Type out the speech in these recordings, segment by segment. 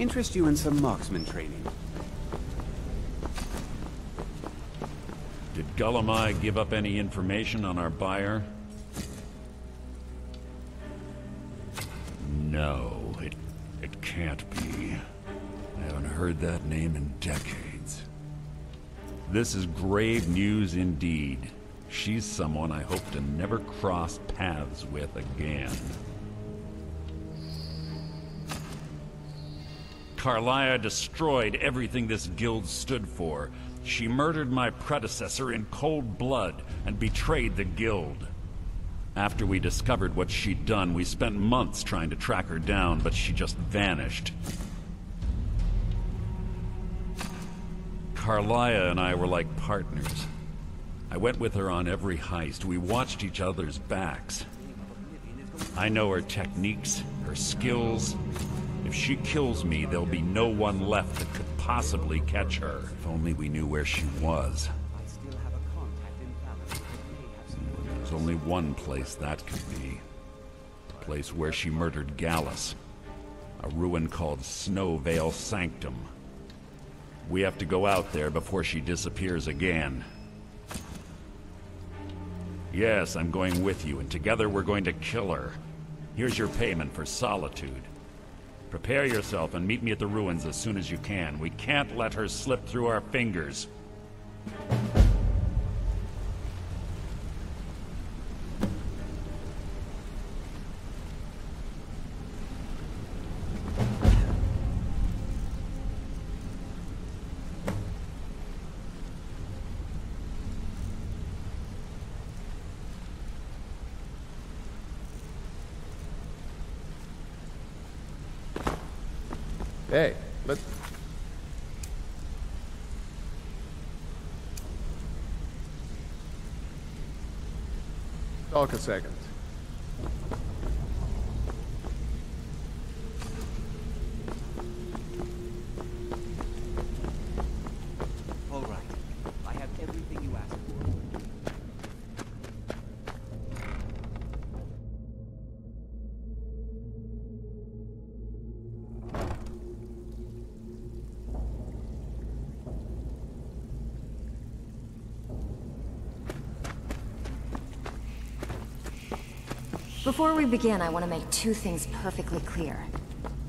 interest you in some marksman training. Did Gullamai give up any information on our buyer? No, it can't be. I haven't heard that name in decades. This is grave news indeed. She's someone I hope to never cross paths with again. Carlia destroyed everything this guild stood for. She murdered my predecessor in cold blood and betrayed the guild. After we discovered what she'd done, we spent months trying to track her down, but she just vanished. Carlia and I were like partners. I went with her on every heist. We watched each other's backs. I know her techniques, her skills. If she kills me, there'll be no one left that could possibly catch her. If only we knew where she was. There's only one place that could be. The place where she murdered Gallus. A ruin called Snow Veil Sanctum. We have to go out there before she disappears again. Yes, I'm going with you, and together we're going to kill her. Here's your payment for solitude. Prepare yourself and meet me at the ruins as soon as you can. We can't let her slip through our fingers. Hey, let's... talk a second. All right. I have everything you asked for. Before we begin, I want to make two things perfectly clear.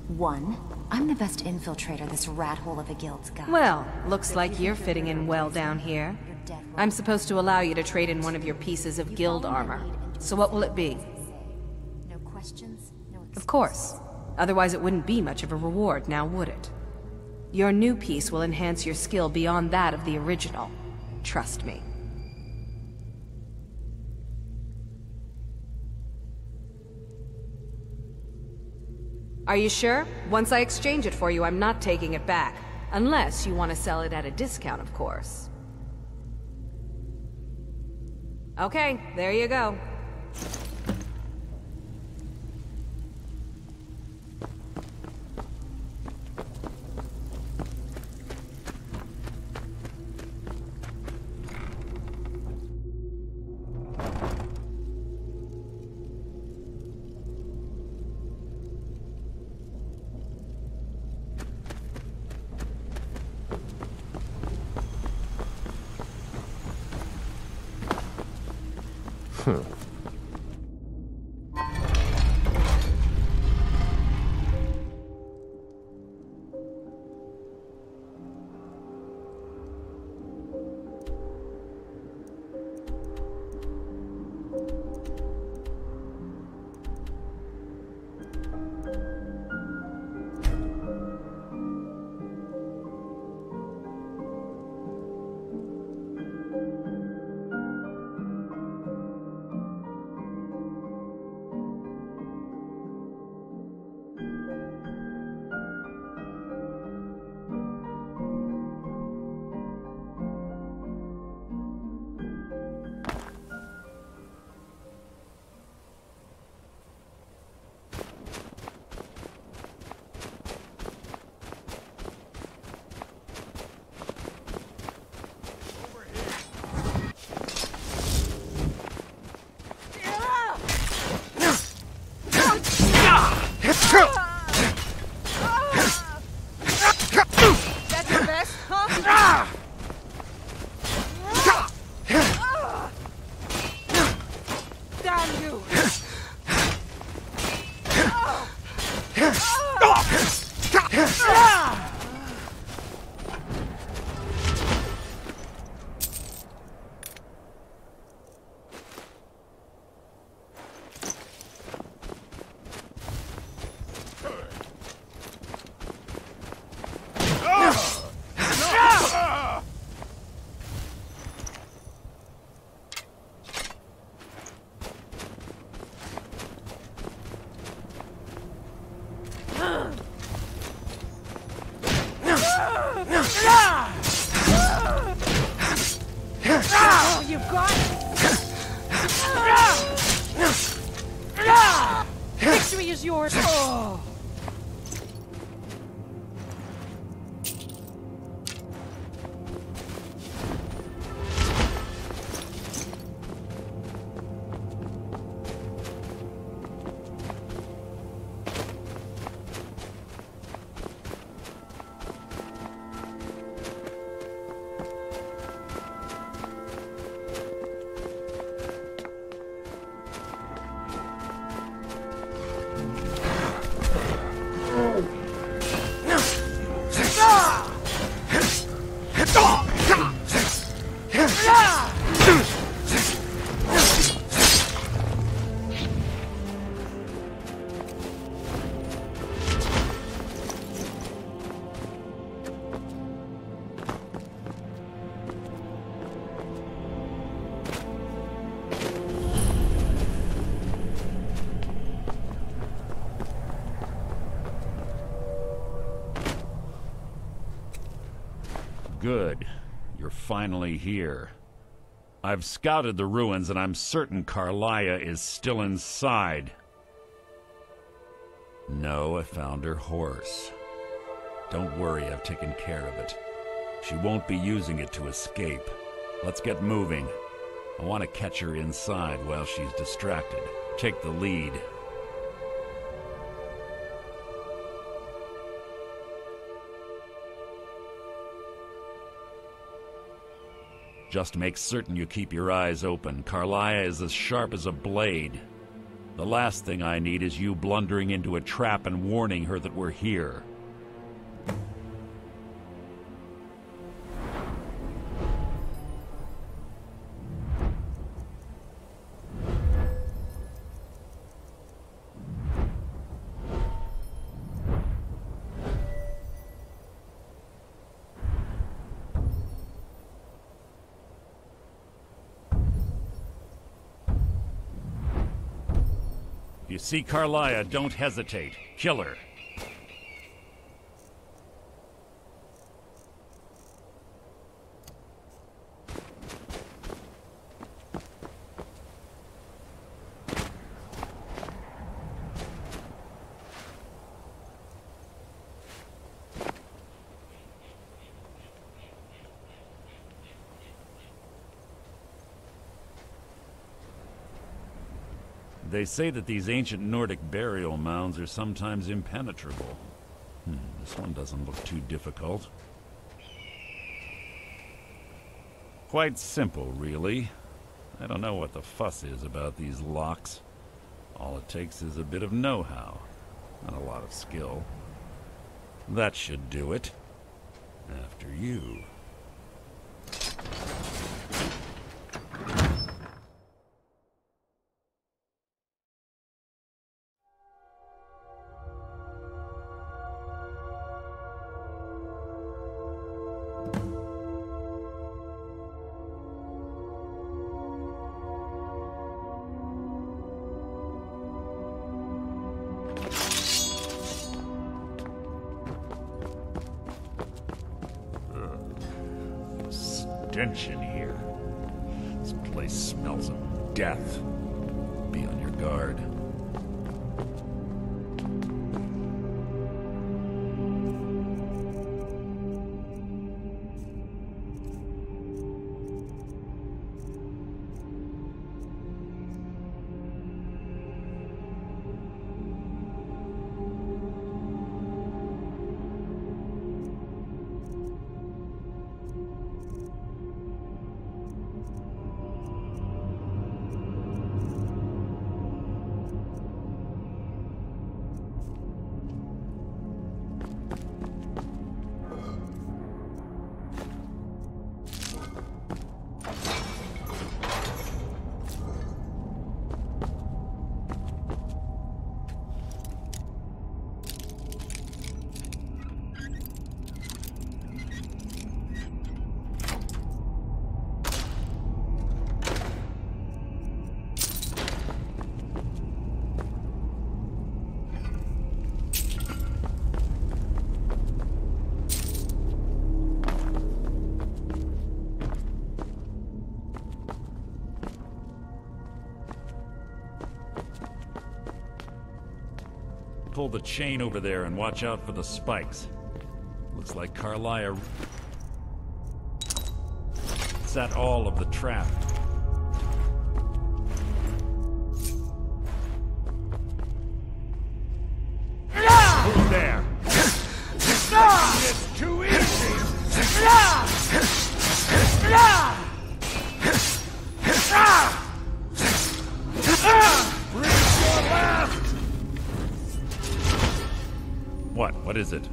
One, I'm the best infiltrator this rat hole of a guild's got. Well, looks like you're fitting in well down here. I'm supposed to allow you to trade in one of your pieces of guild armor. So what will it be? No questions, no Of course. Otherwise it wouldn't be much of a reward, now would it? Your new piece will enhance your skill beyond that of the original. Trust me. Are you sure? Once I exchange it for you, I'm not taking it back. Unless you want to sell it at a discount, of course. Okay, there you go. You've got victory is yours. Oh. Good. You're finally here. I've scouted the ruins and I'm certain Carlia is still inside. No, I found her horse. Don't worry, I've taken care of it. She won't be using it to escape. Let's get moving. I want to catch her inside while she's distracted. Take the lead. Just make certain you keep your eyes open. Carlia is as sharp as a blade. The last thing I need is you blundering into a trap and warning her that we're here. If you see Carlia, don't hesitate. Kill her. They say that these ancient Nordic burial mounds are sometimes impenetrable. This one doesn't look too difficult. Quite simple, really. I don't know what the fuss is about these locks. All it takes is a bit of know-how, and a lot of skill. That should do it. After you. Stench in here. This place smells of death. Be on your guard. Pull the chain over there and watch out for the spikes. Looks like Carlia set all of the trap. Who's there? It's too easy! Breathe your last! What is it?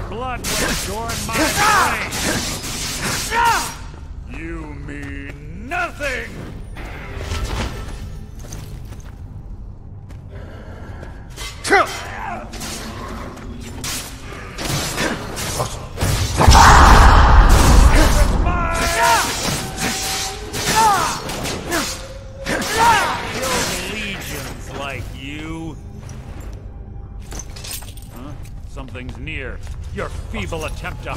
Blood will adorn my blade! You mean nothing! Kill legions like you. Huh? Something's near. Your feeble attempt to...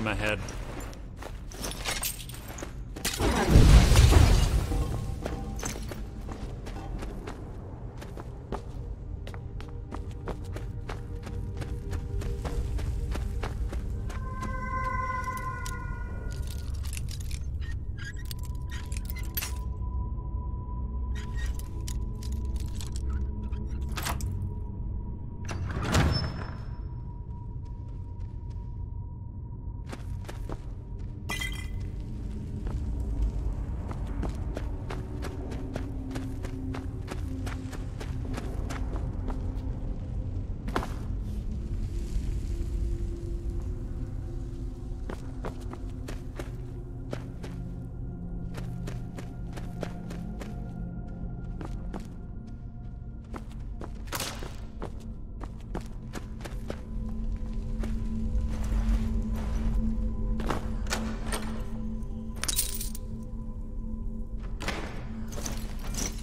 Ahead.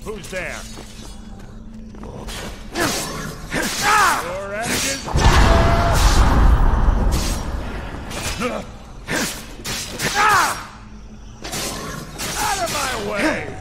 Who's there? Your end is... Out of my way!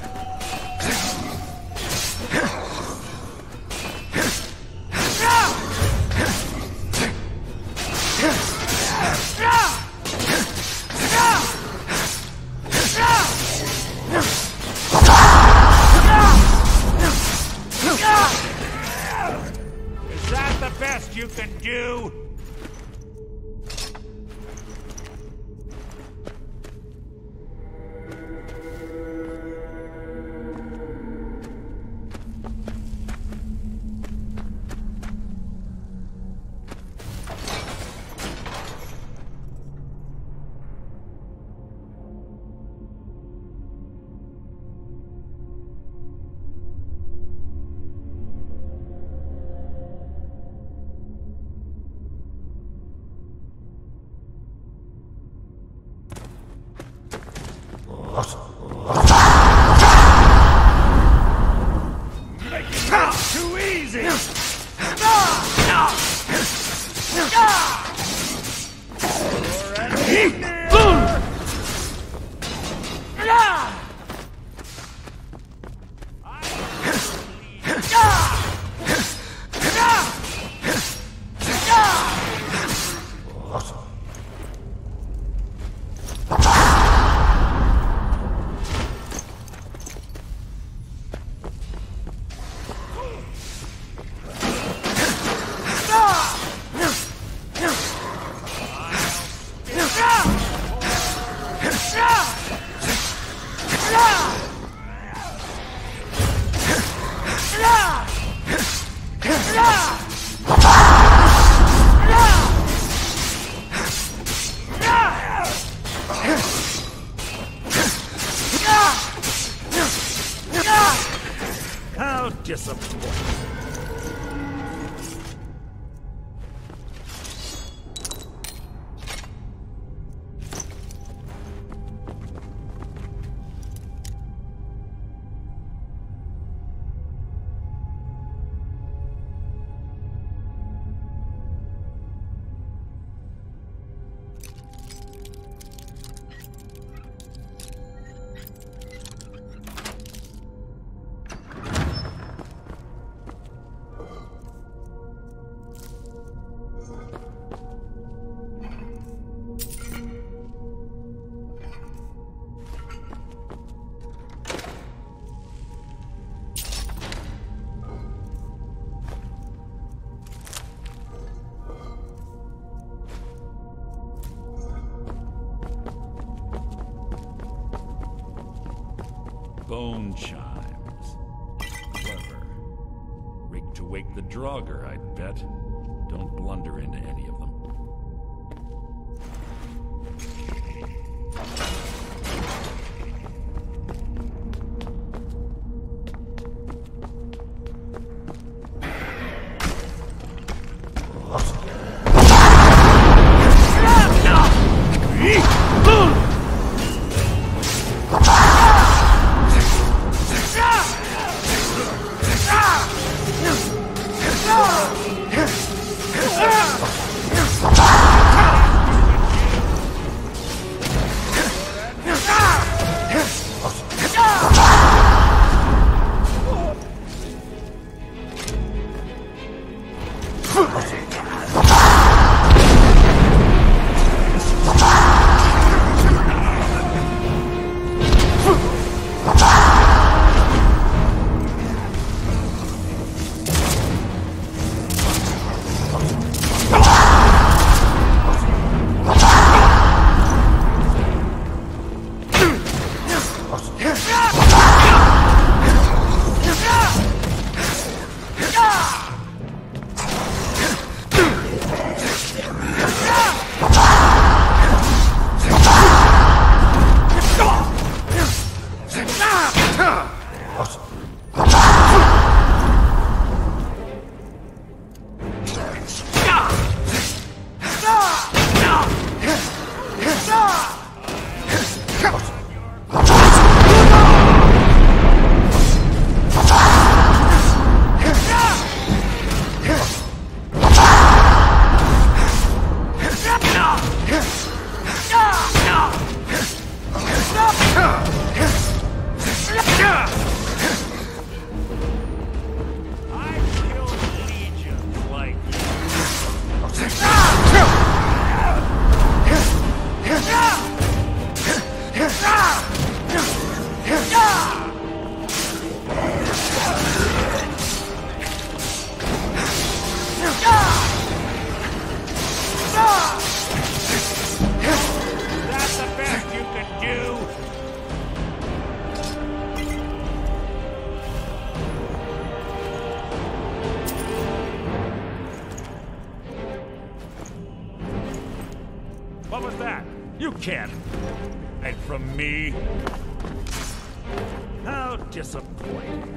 How disappointing. Bone chimes. Clever. Rigged to wake the Draugr, I'd bet. Don't blunder into any of them. What was that? You can't hide from me. How disappointing.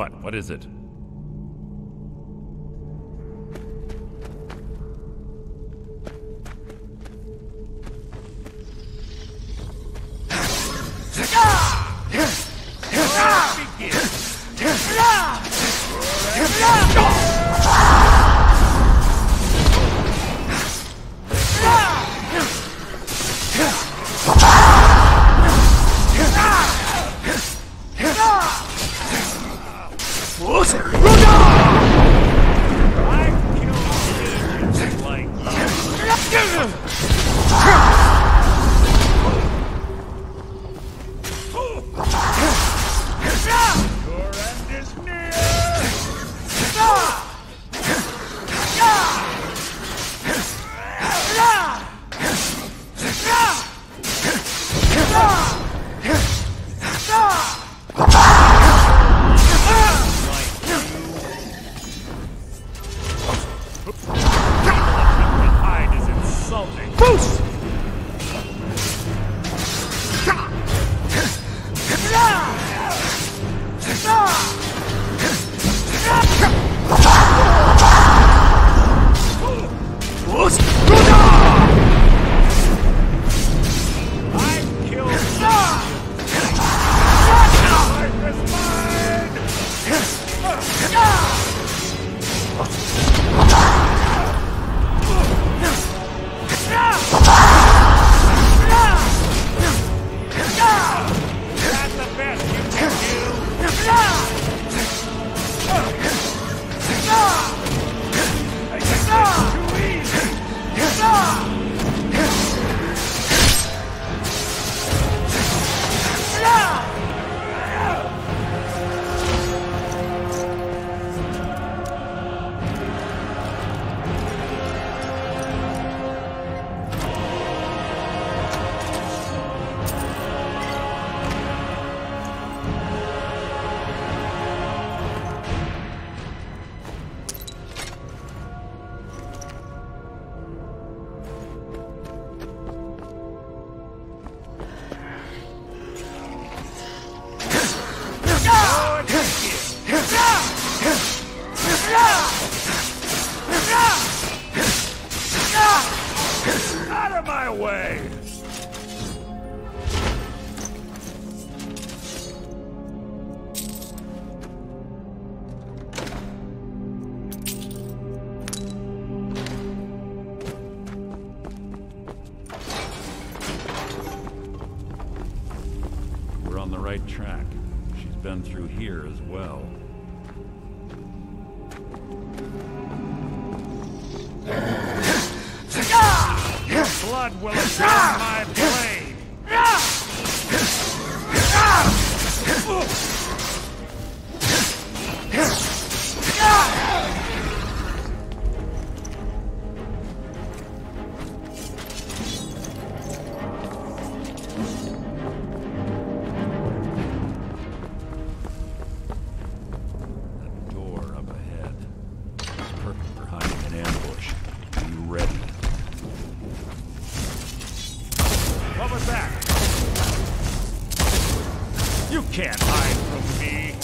What? What is it? Out of my way! We're on the right track. She's been through here as well. Blood will adorn my blade! That door up ahead. Perfect for hiding an ambush. Are you ready? What was that? You can't hide from me!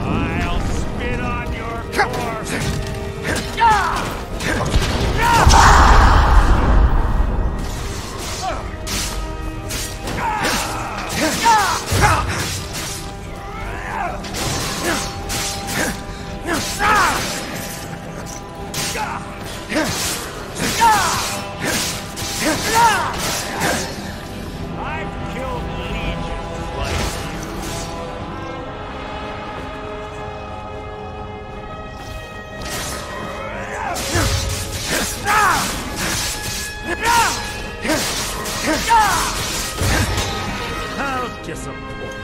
I'll spit on your corpse! I've killed legions like you. How disappointing.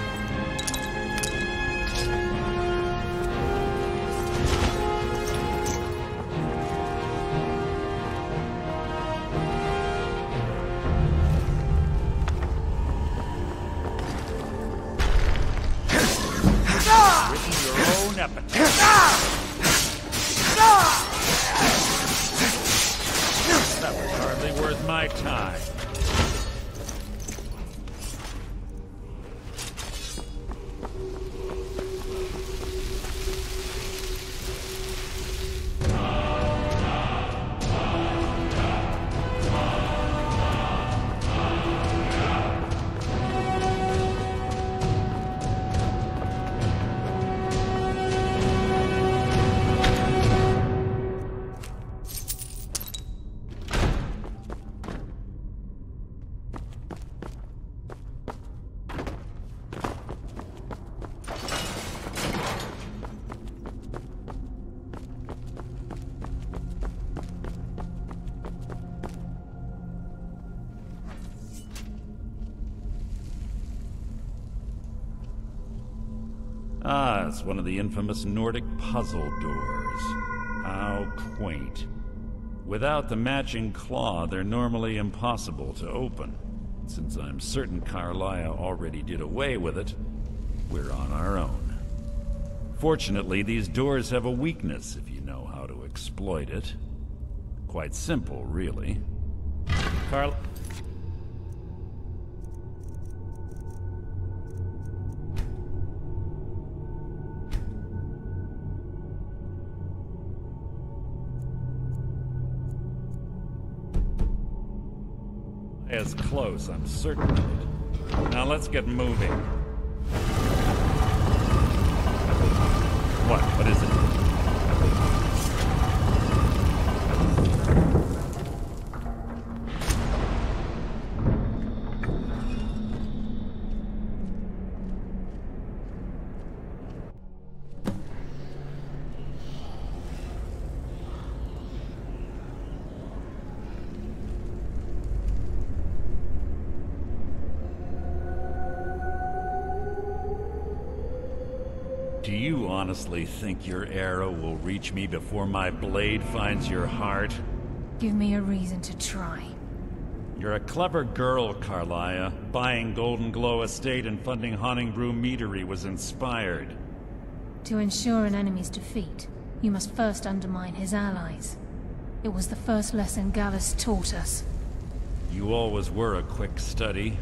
epitaph. That was hardly worth my time. Ah, it's one of the infamous Nordic puzzle doors. How quaint. Without the matching claw, they're normally impossible to open. Since I'm certain Carlia already did away with it, we're on our own. Fortunately, these doors have a weakness if you know how to exploit it. Quite simple, really. Carl... As close, I'm certain of it. Now let's get moving. What is it? Do you honestly think your arrow will reach me before my blade finds your heart? Give me a reason to try. You're a clever girl, Carlia. Buying Golden Glow Estate and funding Honningbrew Meadery was inspired. To ensure an enemy's defeat, you must first undermine his allies. It was the first lesson Gallus taught us. You always were a quick study.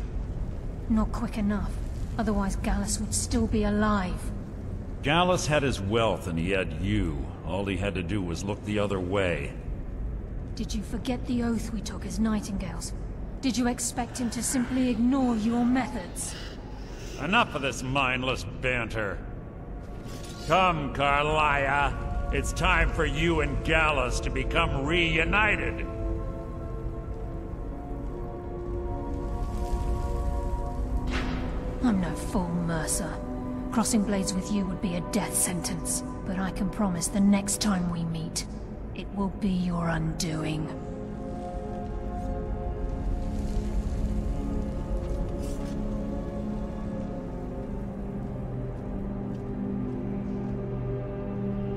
Not quick enough. Otherwise Gallus would still be alive. Gallus had his wealth and he had you. All he had to do was look the other way. Did you forget the oath we took as Nightingales? Did you expect him to simply ignore your methods? Enough of this mindless banter. Come, Carlia. It's time for you and Gallus to become reunited. I'm no fool, Mercer. Crossing blades with you would be a death sentence, but I can promise the next time we meet, it will be your undoing.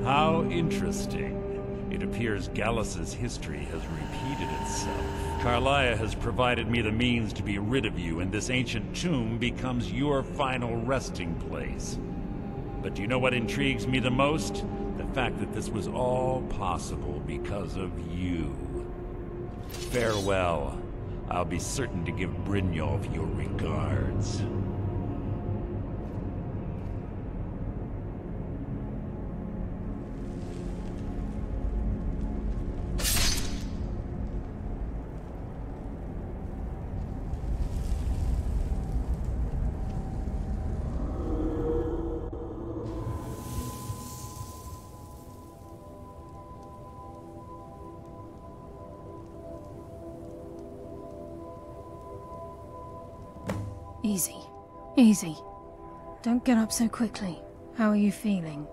How interesting. It appears Gallus's history has repeated itself. Carlia has provided me the means to be rid of you, and this ancient tomb becomes your final resting place. But do you know what intrigues me the most? The fact that this was all possible because of you. Farewell. I'll be certain to give Brynjolf your regards. Easy. Easy. Don't get up so quickly. How are you feeling?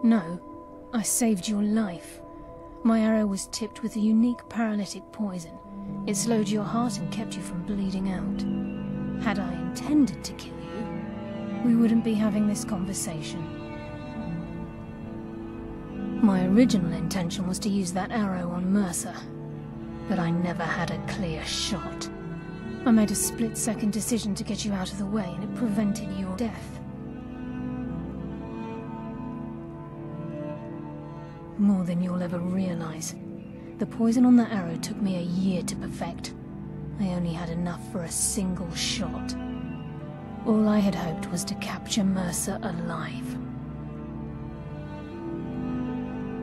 No, I saved your life. My arrow was tipped with a unique paralytic poison. It slowed your heart and kept you from bleeding out. Had I intended to kill you, we wouldn't be having this conversation. My original intention was to use that arrow on Mercer, but I never had a clear shot. I made a split-second decision to get you out of the way, and it prevented your death. More than you'll ever realize. The poison on that arrow took me a year to perfect. I only had enough for a single shot. All I had hoped was to capture Mercer alive.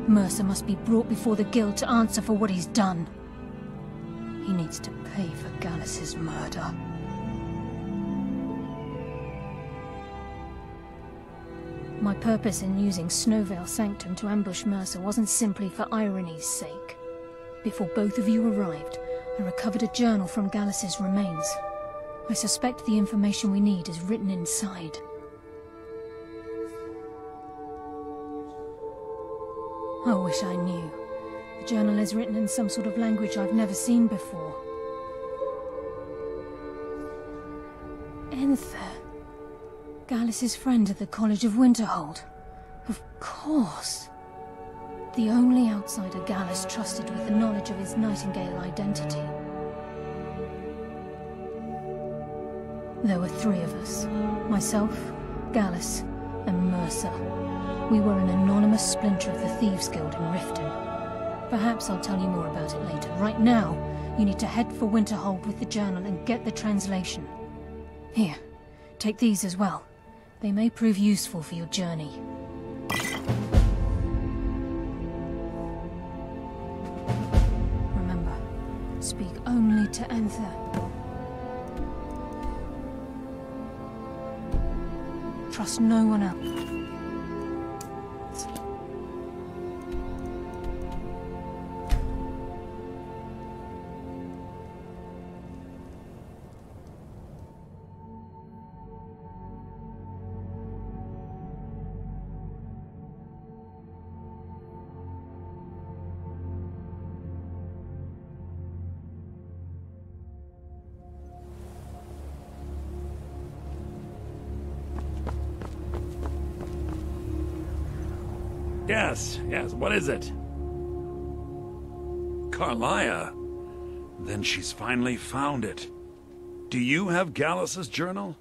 Mercer must be brought before the Guild to answer for what he's done. He needs to pay for Gallus's murder. My purpose in using Snowvale Sanctum to ambush Mercer wasn't simply for irony's sake. Before both of you arrived, I recovered a journal from Gallus's remains. I suspect the information we need is written inside. I wish I knew. The journal is written in some sort of language I've never seen before. Enther. Gallus's friend at the College of Winterhold. Of course. The only outsider Gallus trusted with the knowledge of his Nightingale identity. There were three of us. Myself, Gallus, and Mercer. We were an anonymous splinter of the Thieves' Guild in Riften. Perhaps I'll tell you more about it later. Right now, you need to head for Winterhold with the journal and get the translation. Here, take these as well. They may prove useful for your journey. Remember, speak only to Enther. Trust no one else. Yes, what is it? Carlia? Then she's finally found it. Do you have Gallus's journal?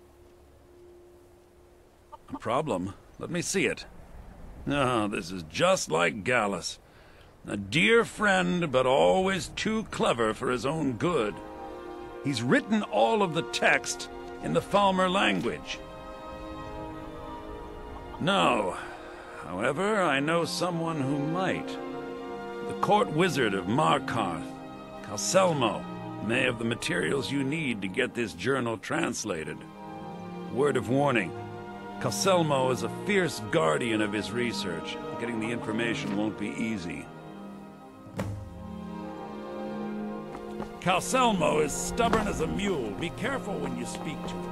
A problem? Let me see it. Ah, this is just like Gallus. A dear friend, but always too clever for his own good. He's written all of the text in the Falmer language. No. However, I know someone who might. The court wizard of Markarth, Calselmo, may have the materials you need to get this journal translated. Word of warning, Calselmo is a fierce guardian of his research. Getting the information won't be easy. Calselmo is stubborn as a mule. Be careful when you speak to him.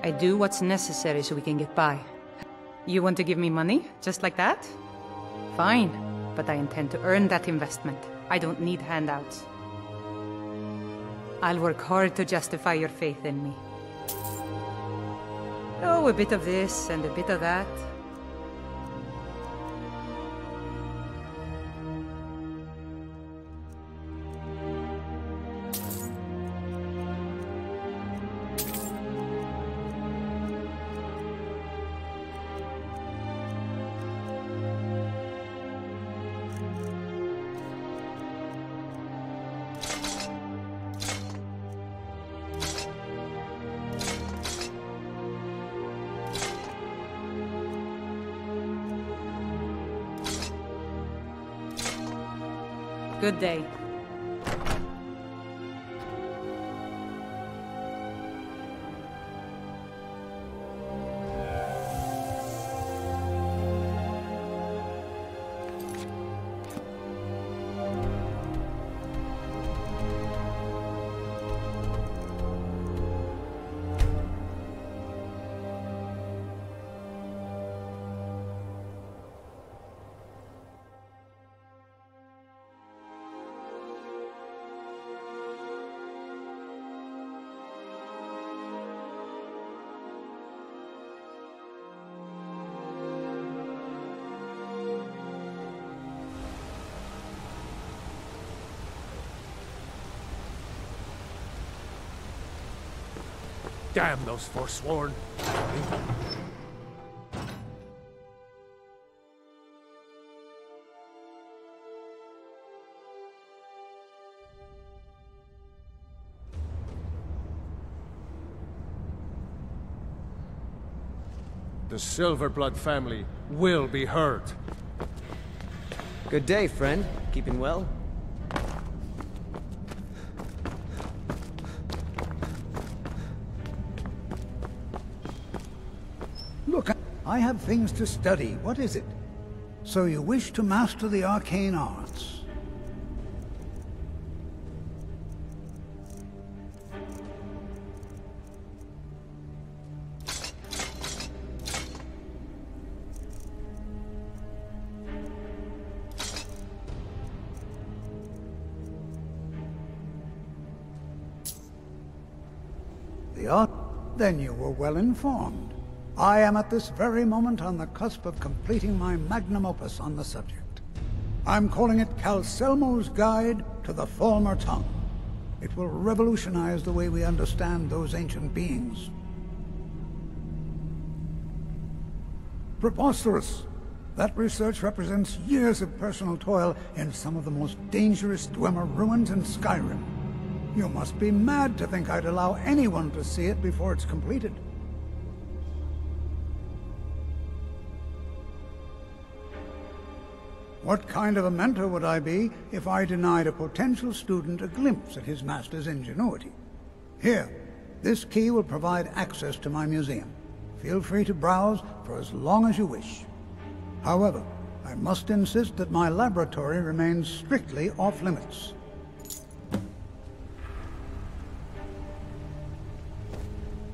I do what's necessary so we can get by. You want to give me money? Just like that? Fine, but I intend to earn that investment. I don't need handouts. I'll work hard to justify your faith in me. Oh, a bit of this and a bit of that. Good day. Damn those forsworn. The Silverblood family will be hurt. Good day, friend. Keeping well? Look, I have things to study. What is it? So you wish to master the arcane arts? Then you were well informed. I am at this very moment on the cusp of completing my magnum opus on the subject. I'm calling it Calcelmo's Guide to the Former Tongue. It will revolutionize the way we understand those ancient beings. Preposterous! That research represents years of personal toil in some of the most dangerous Dwemer ruins in Skyrim. You must be mad to think I'd allow anyone to see it before it's completed. What kind of a mentor would I be if I denied a potential student a glimpse at his master's ingenuity? Here, this key will provide access to my museum. Feel free to browse for as long as you wish. However, I must insist that my laboratory remains strictly off-limits.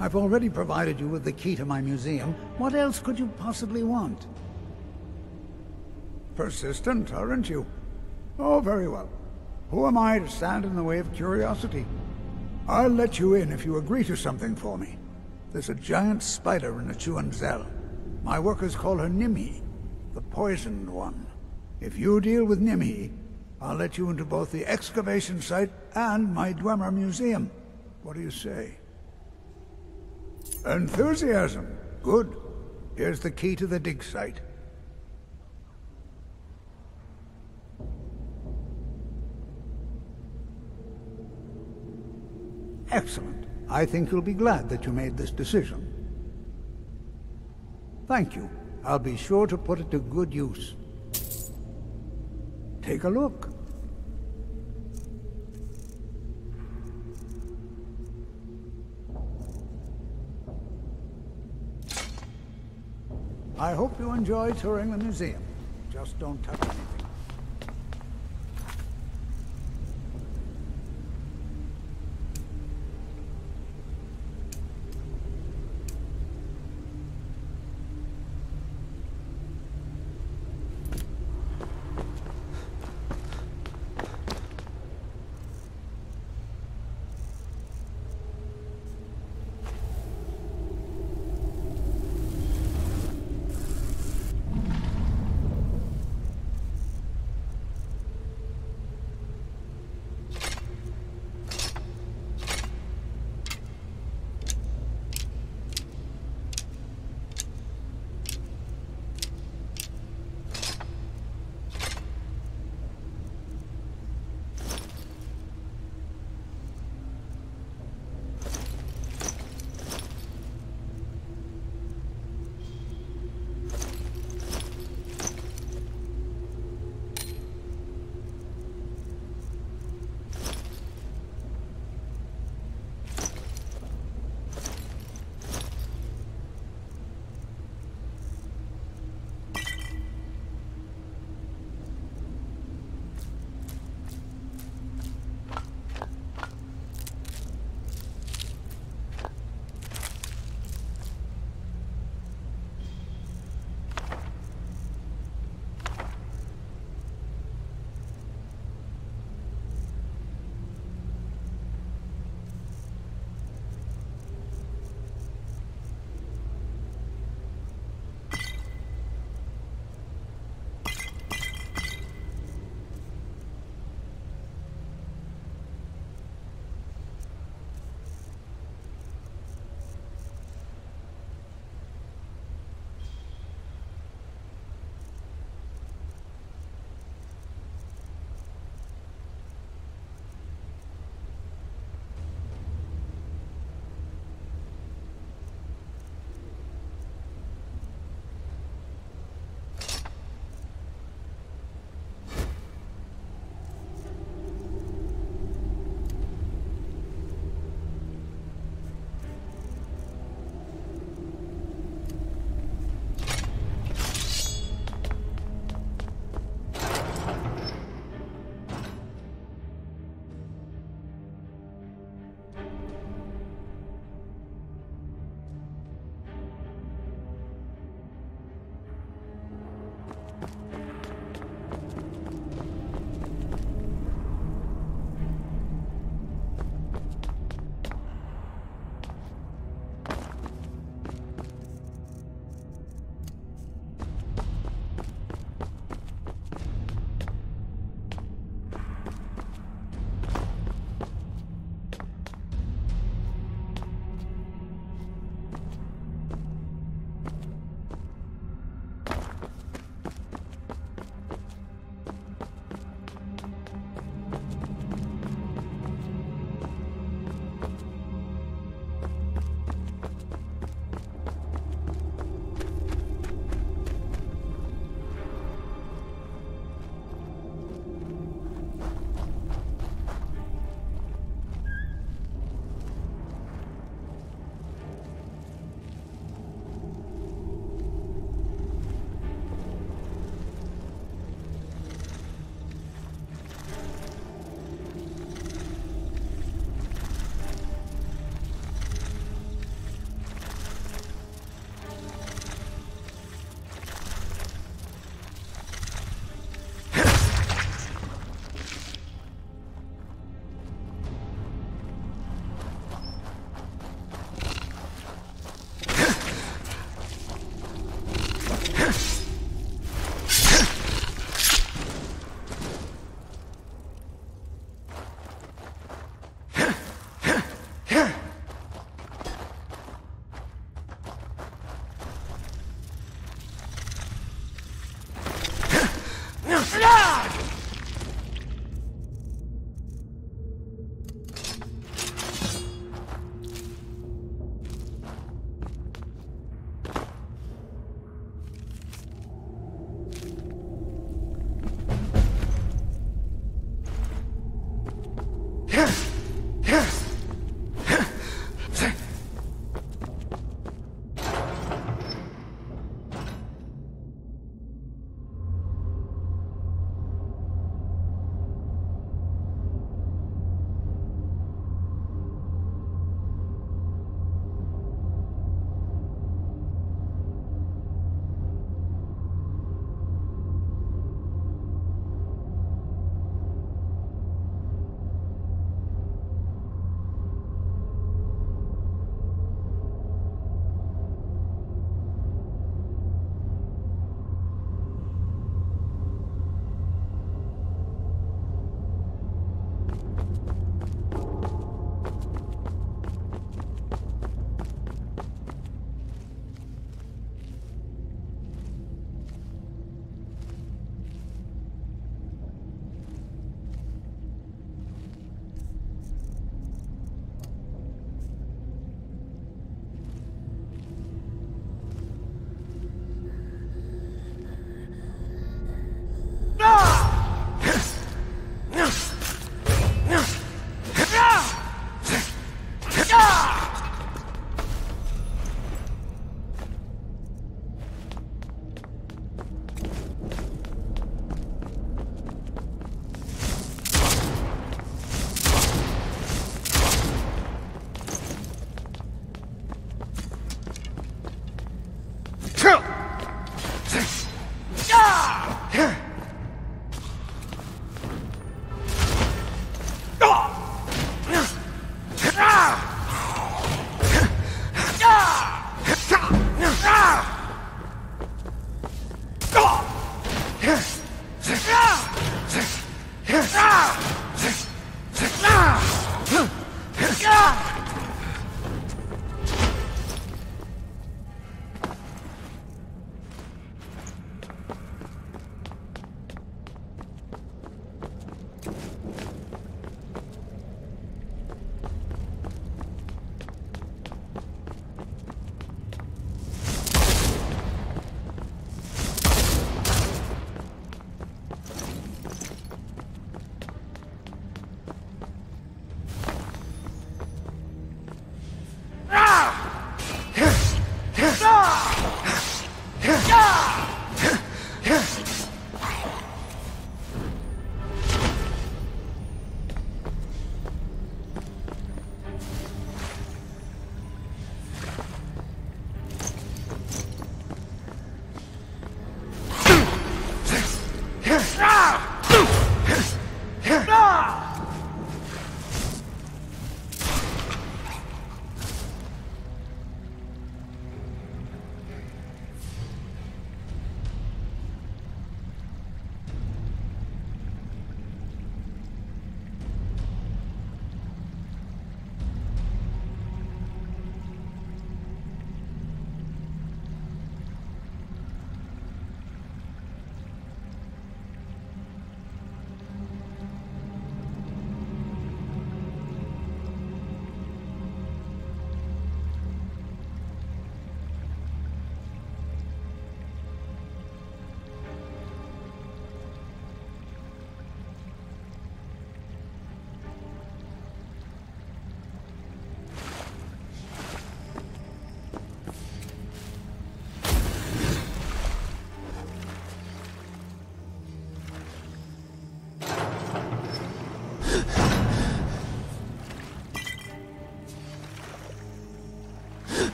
I've already provided you with the key to my museum. What else could you possibly want? Persistent, aren't you? Oh, very well. Who am I to stand in the way of curiosity? I'll let you in if you agree to something for me. There's a giant spider in the Chuanzel. My workers call her Nimhi, the poisoned one. If you deal with Nimhi, I'll let you into both the excavation site and my Dwemer museum. What do you say? Enthusiasm. Good. Here's the key to the dig site. Excellent. I think you'll be glad that you made this decision. Thank you. I'll be sure to put it to good use. Take a look. I hope you enjoy touring the museum. Just don't touch anything.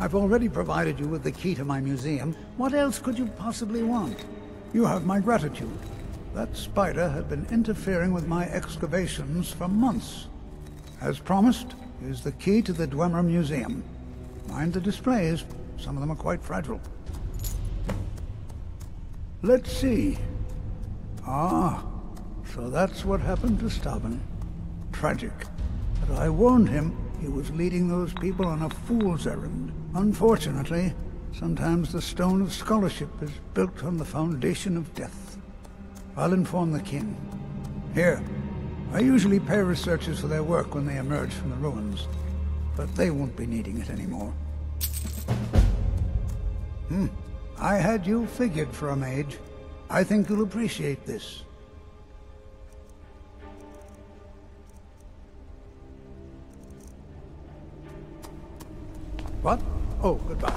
I've already provided you with the key to my museum. What else could you possibly want? You have my gratitude. That spider had been interfering with my excavations for months. As promised, here's the key to the Dwemer Museum. Mind the displays. Some of them are quite fragile. Let's see. Ah, so that's what happened to Stubborn. Tragic. But I warned him he was leading those people on a fool's errand. Unfortunately, sometimes the stone of scholarship is built on the foundation of death. I'll inform the king. Here, I usually pay researchers for their work when they emerge from the ruins, but they won't be needing it anymore. I had you figured for a mage. I think you'll appreciate this. What? Oh, goodbye.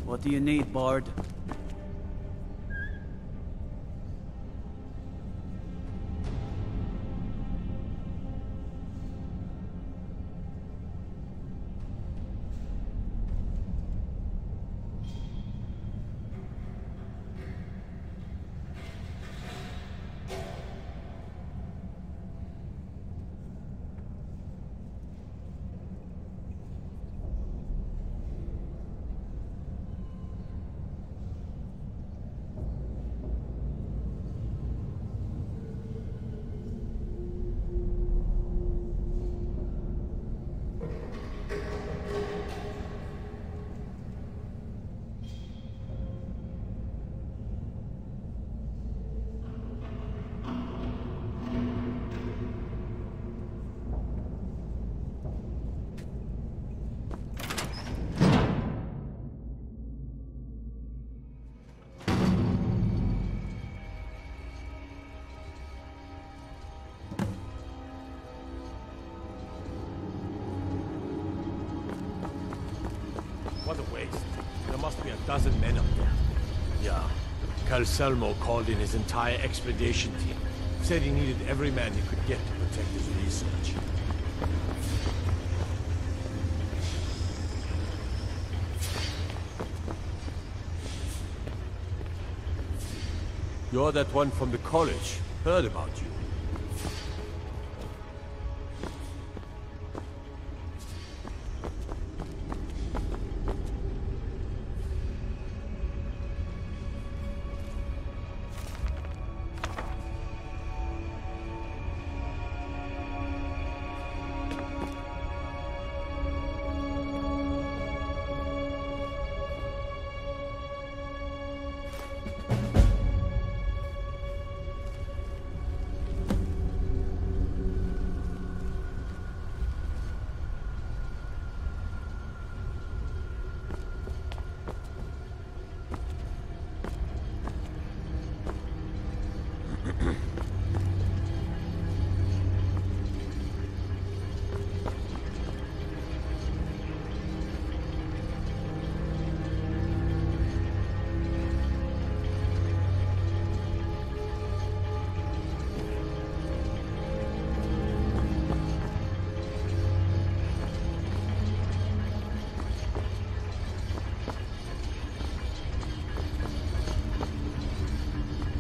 What do you need, Bard? What a waste. There must be a dozen men up there. Yeah. Calselmo called in his entire expedition team. Said he needed every man he could get to protect his research. You're that one from the college. Heard about you.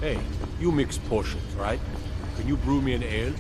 Hey, you mix potions, right? Can you brew me an ale?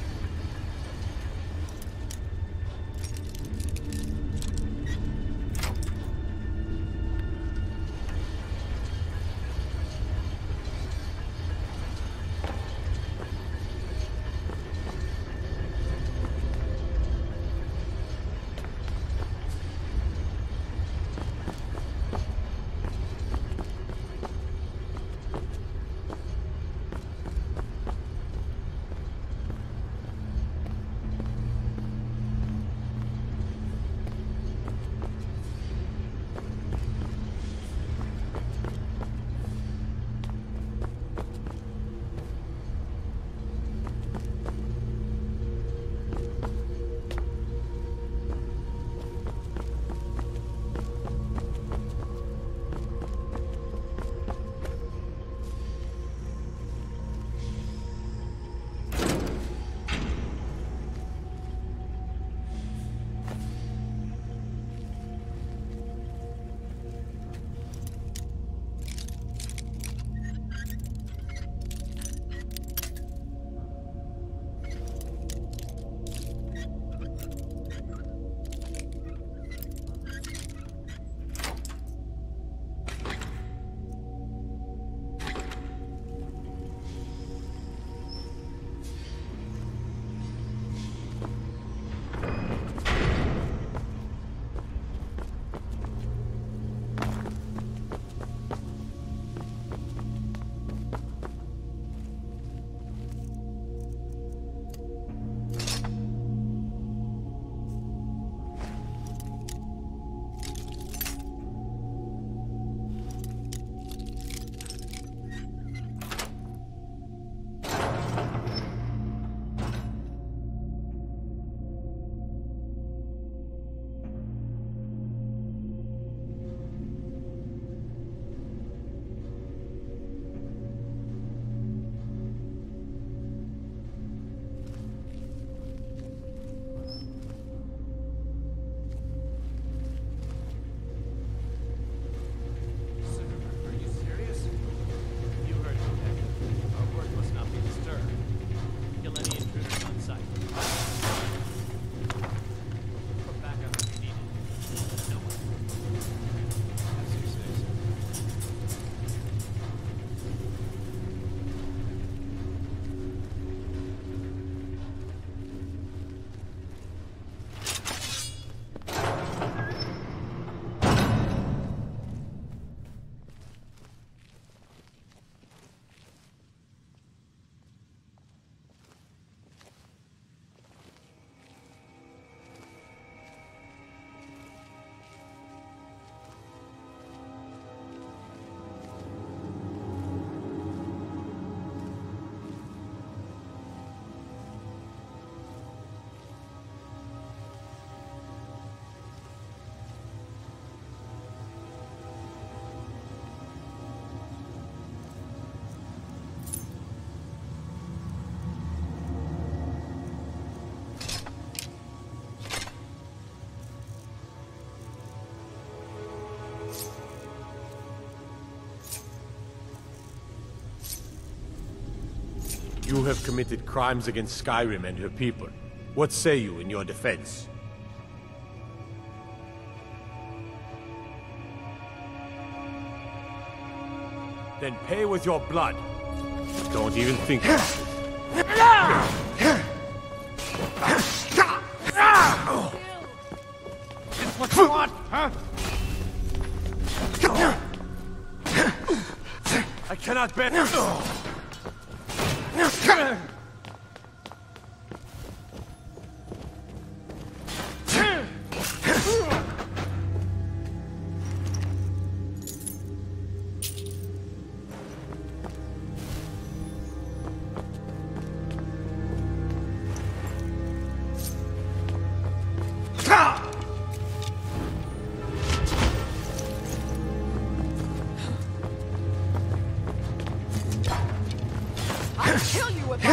You have committed crimes against Skyrim and her people. What say you in your defense? Then pay with your blood. Don't even think about it. That's what you want, huh? I cannot bear. I'll kill you if I...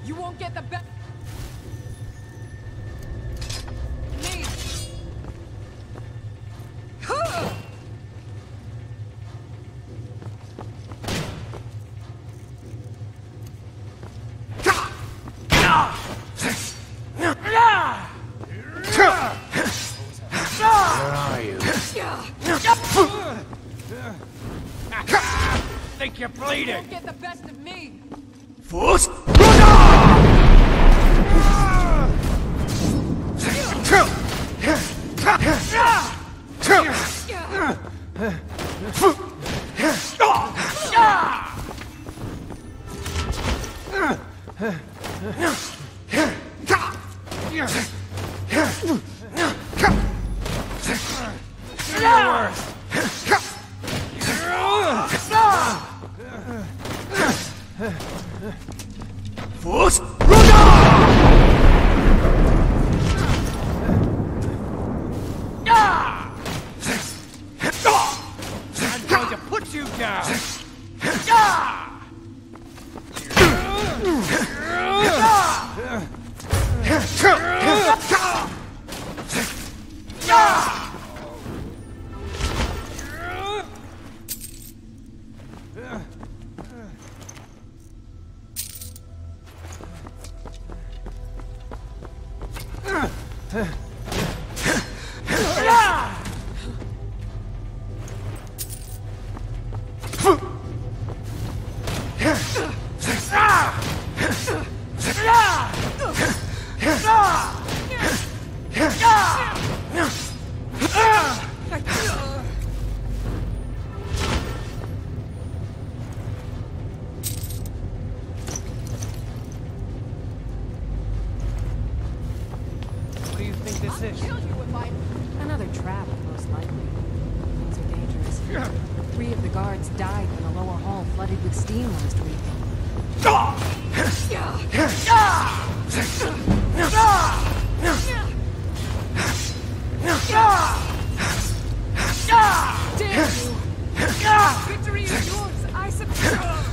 You won't get the best. Me. Where are you? Think you're You bleeding? won't get the best of me. Force! Force! I'm going to put you down! What do you think this is? Kill you if I... Another trap, most likely. Things are dangerous. 3 of the guards died when the lower hall flooded with steam last week. Damn you! Victory is yours, I suppose.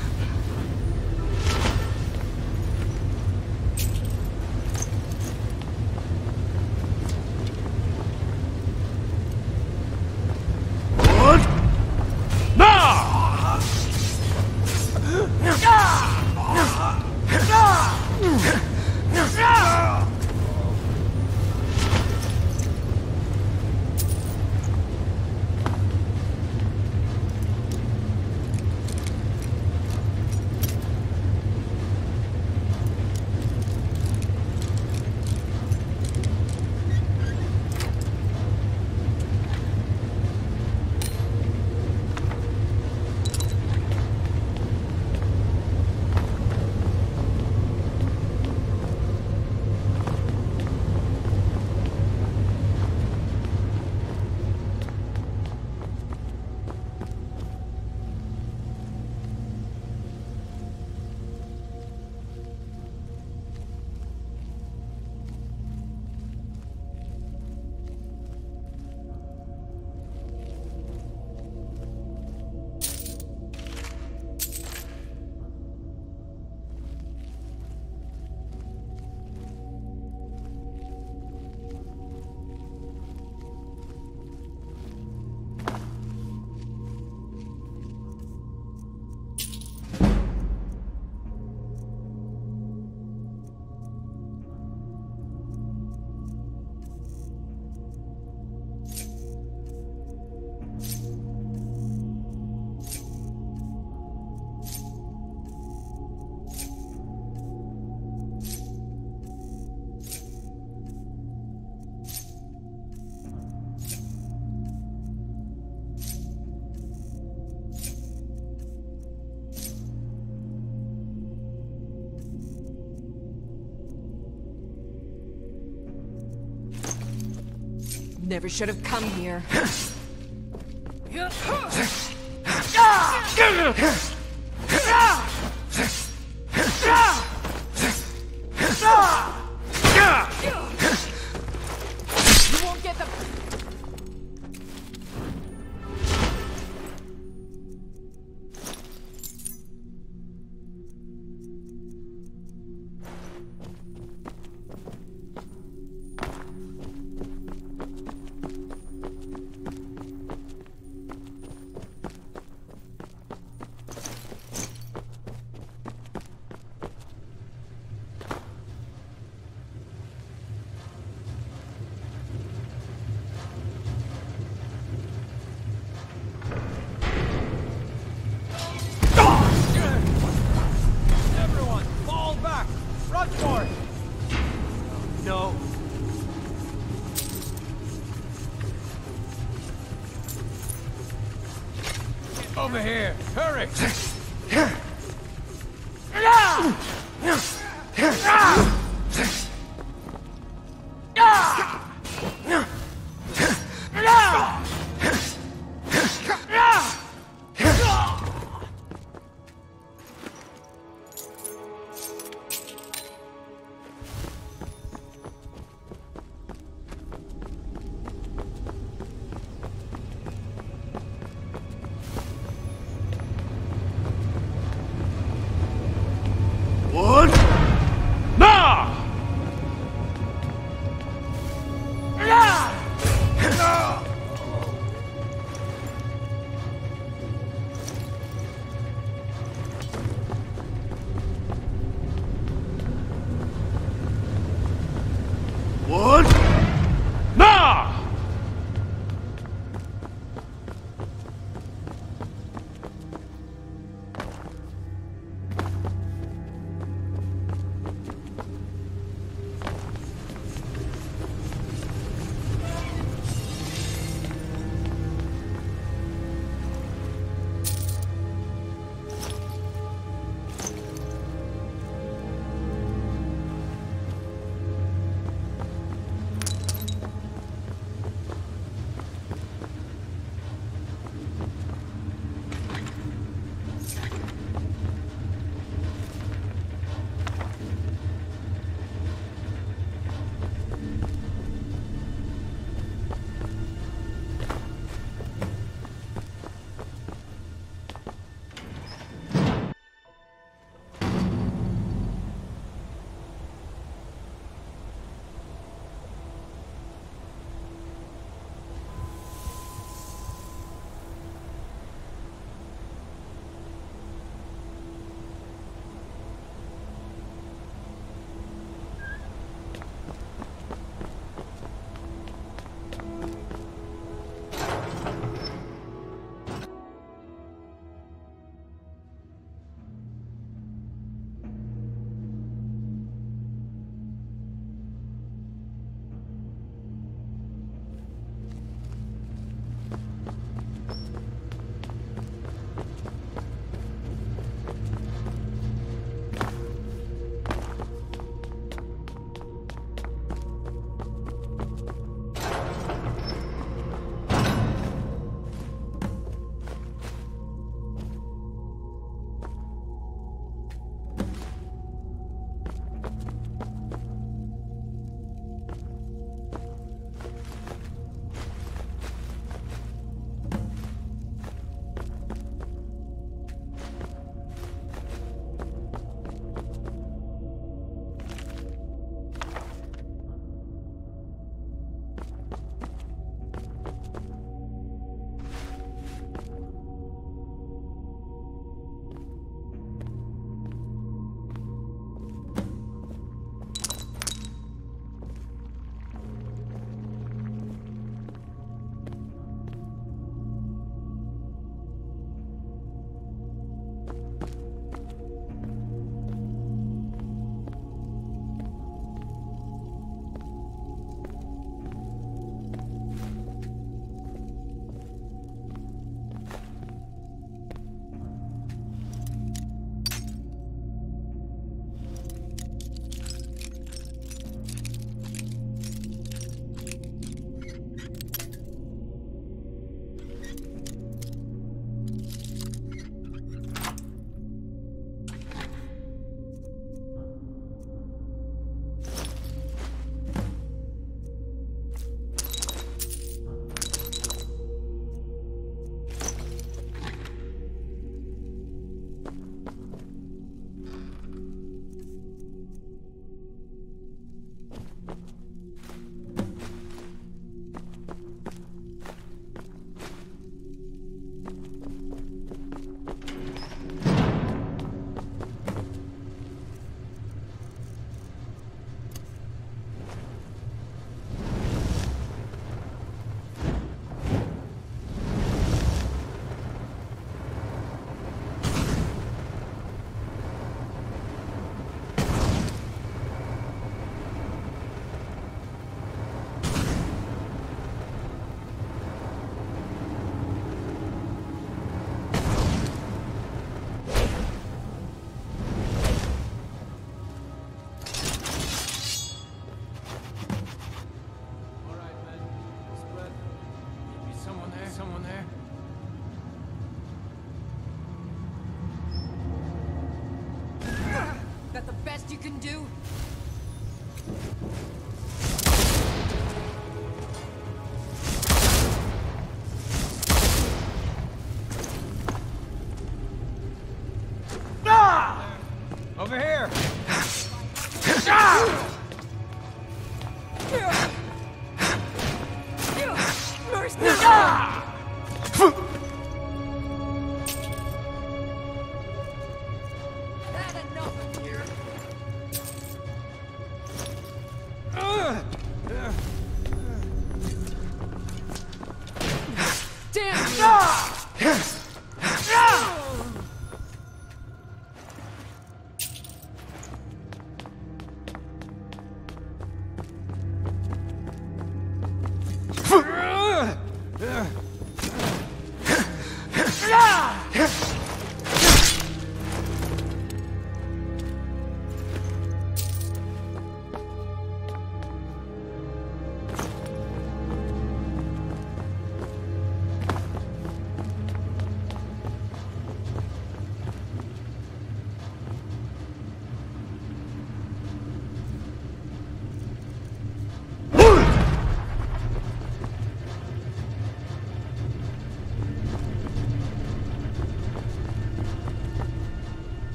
Never should have come here. You won't get them. Over here! Hurry! can do? Over here!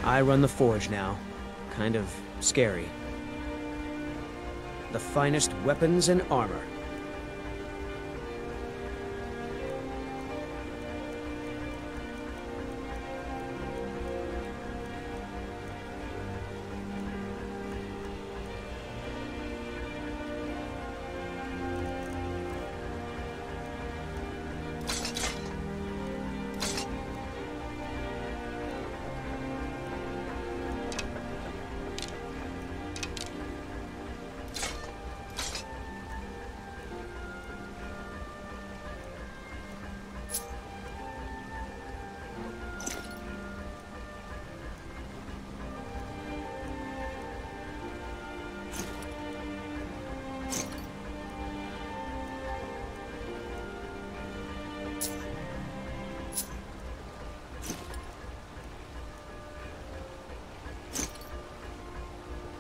I run the forge now. Kind of scary. The finest weapons and armor.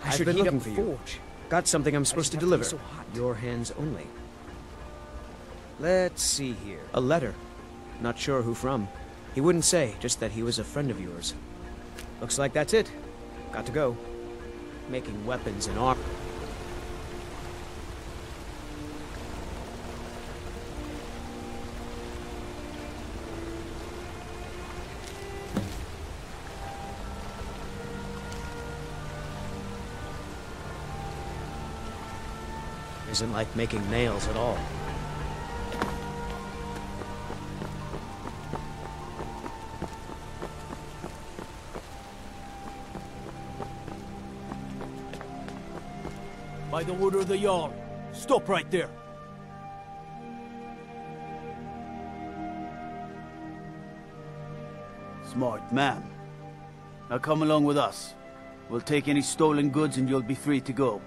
I've been looking for you. Got something I'm supposed to deliver. Your hands only. Let's see here. A letter. Not sure who from. He wouldn't say, just that he was a friend of yours. Looks like that's it. Got to go. Making weapons and armor. Isn't like making nails at all. By the order of the Jarl, stop right there. Smart man. Now come along with us. We'll take any stolen goods and you'll be free to go.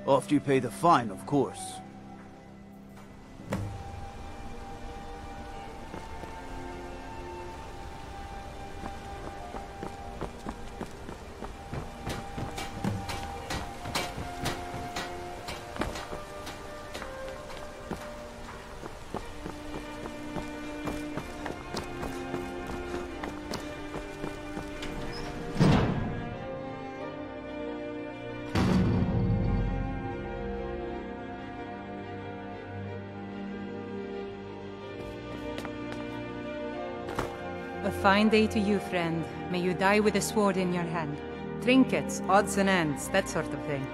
After you pay the fine, of course. A fine day to you, friend. May you die with a sword in your hand. Trinkets, odds and ends, that sort of thing.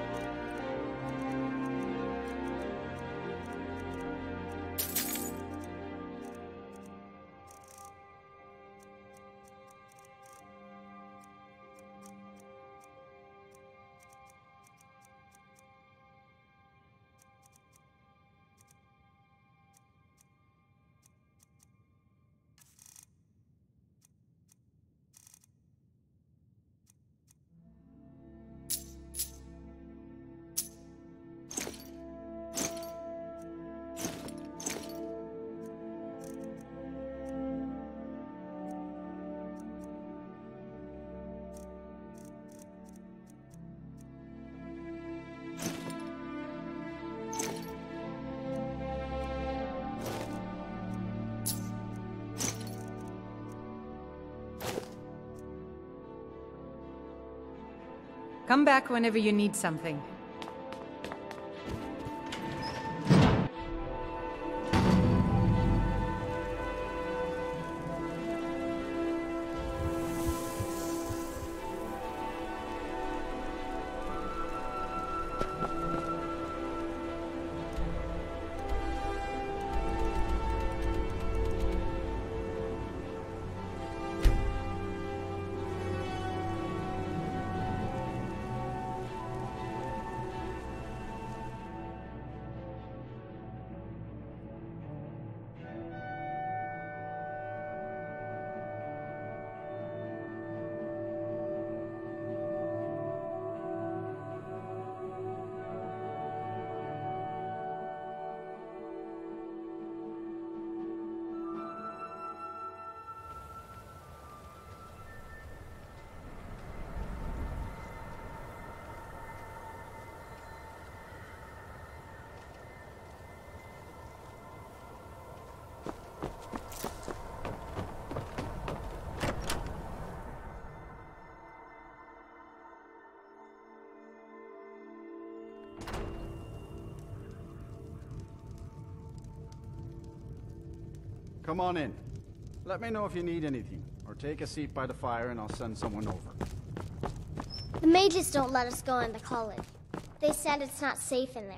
Come back whenever you need something. Come on in. Let me know if you need anything, or take a seat by the fire and I'll send someone over. The mages don't let us go into college. They said it's not safe in there.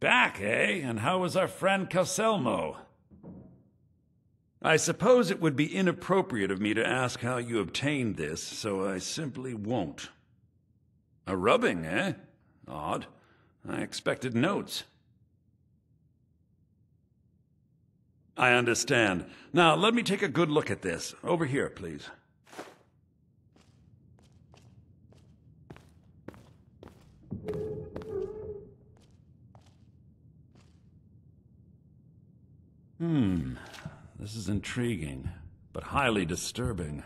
Back, eh? And how was our friend Calselmo? I suppose it would be inappropriate of me to ask how you obtained this, so I simply won't. A rubbing, eh? Odd. I expected notes. I understand. Now, let me take a good look at this. Over here, please. This is intriguing, but highly disturbing.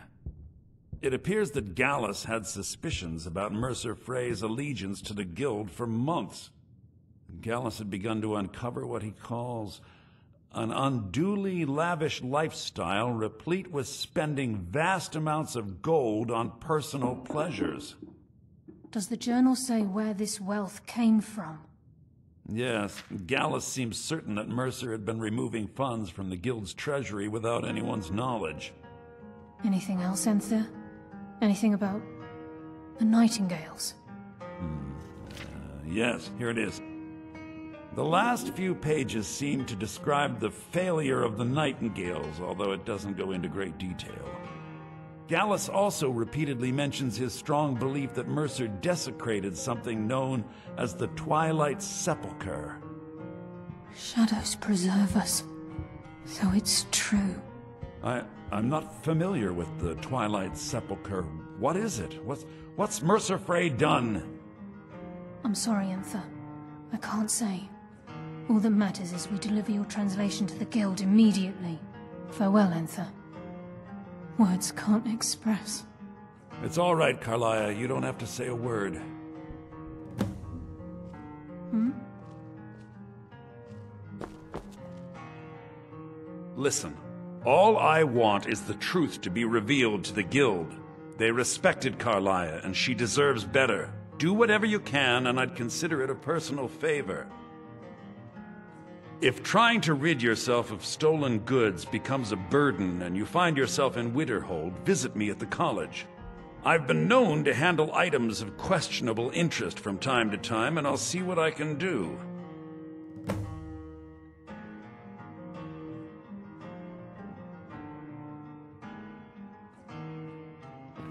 It appears that Gallus had suspicions about Mercer Frey's allegiance to the Guild for months. Gallus had begun to uncover what he calls an unduly lavish lifestyle replete with spending vast amounts of gold on personal pleasures. Does the journal say where this wealth came from? Yes, Gallus seems certain that Mercer had been removing funds from the Guild's treasury without anyone's knowledge. Anything else, Enthir? Anything about the Nightingales? Yes, here it is. The last few pages seem to describe the failure of the Nightingales, although it doesn't go into great detail. Gallus also repeatedly mentions his strong belief that Mercer desecrated something known as the Twilight Sepulchre. Shadows preserve us. So it's true. I'm not familiar with the Twilight Sepulchre. What is it? What's Mercer Frey done? I'm sorry, Enthir. I can't say. All that matters is we deliver your translation to the Guild immediately. Farewell, Enthir. Words can't express. It's all right, Carlia. You don't have to say a word. Listen, all I want is the truth to be revealed to the Guild. They respected Carlia, and she deserves better. Do whatever you can, and I'd consider it a personal favor. If trying to rid yourself of stolen goods becomes a burden and you find yourself in Winterhold, visit me at the college. I've been known to handle items of questionable interest from time to time, and I'll see what I can do.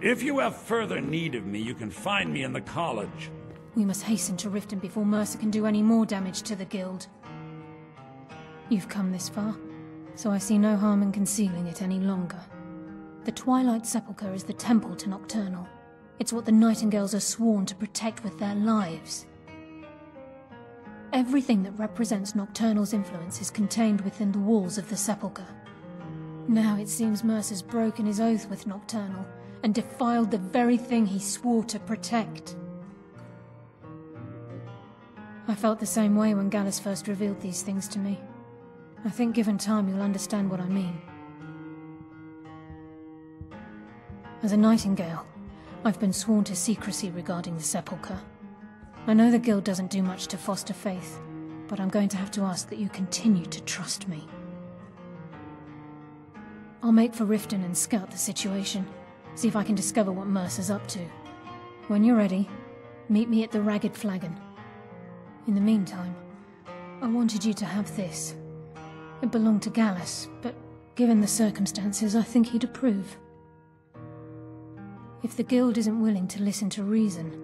If you have further need of me, you can find me in the college. We must hasten to Riften before Mercer can do any more damage to the Guild. You've come this far, so I see no harm in concealing it any longer. The Twilight Sepulchre is the temple to Nocturnal. It's what the Nightingales are sworn to protect with their lives. Everything that represents Nocturnal's influence is contained within the walls of the Sepulchre. Now it seems Mercer's broken his oath with Nocturnal and defiled the very thing he swore to protect. I felt the same way when Gallus first revealed these things to me. I think given time you'll understand what I mean. As a Nightingale, I've been sworn to secrecy regarding the Sepulchre. I know the Guild doesn't do much to foster faith, but I'm going to have to ask that you continue to trust me. I'll make for Riften and scout the situation, see if I can discover what Mercer's up to. When you're ready, meet me at the Ragged Flagon. In the meantime, I wanted you to have this. It belonged to Gallus, but given the circumstances, I think he'd approve. If the Guild isn't willing to listen to reason,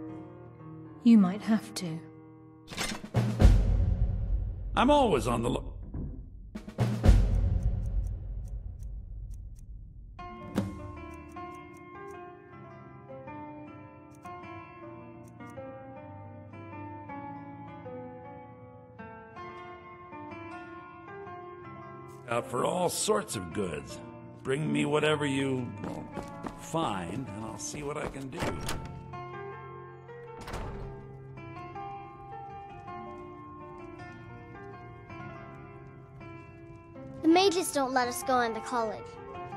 you might have to. I'm always on the look. Out for all sorts of goods. Bring me whatever you find, and I'll see what I can do. The mages don't let us go into college.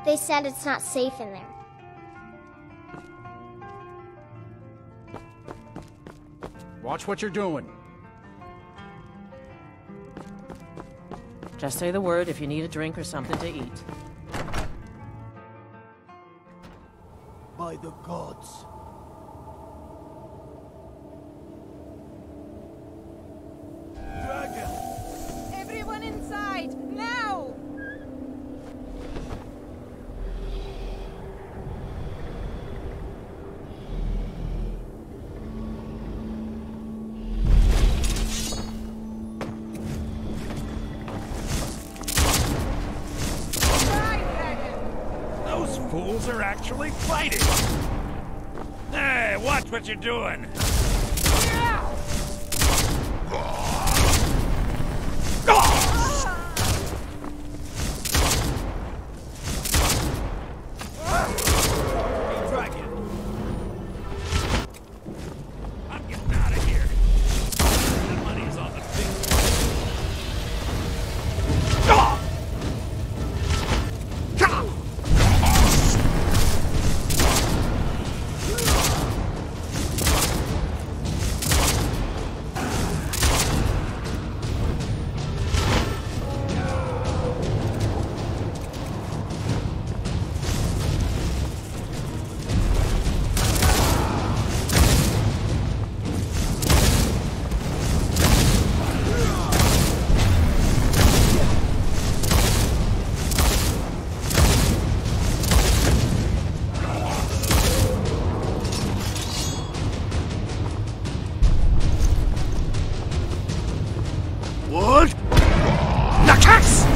They said it's not safe in there. Watch what you're doing. Just say the word if you need a drink or something to eat. By the gods. Dragon! Everyone inside, now! Those fools are actually fighting! Hey, watch what you're doing! I'm getting out of here. The money's on the thing. What? Nakas!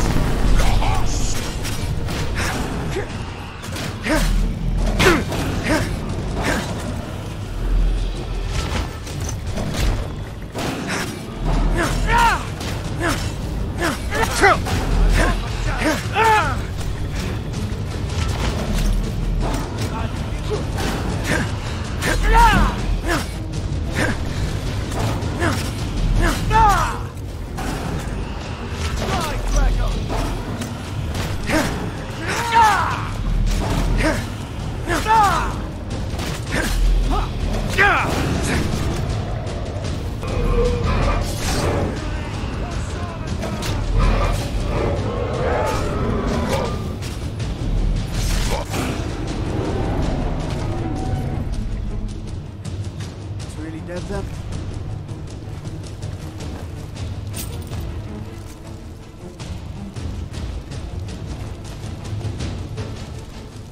Them.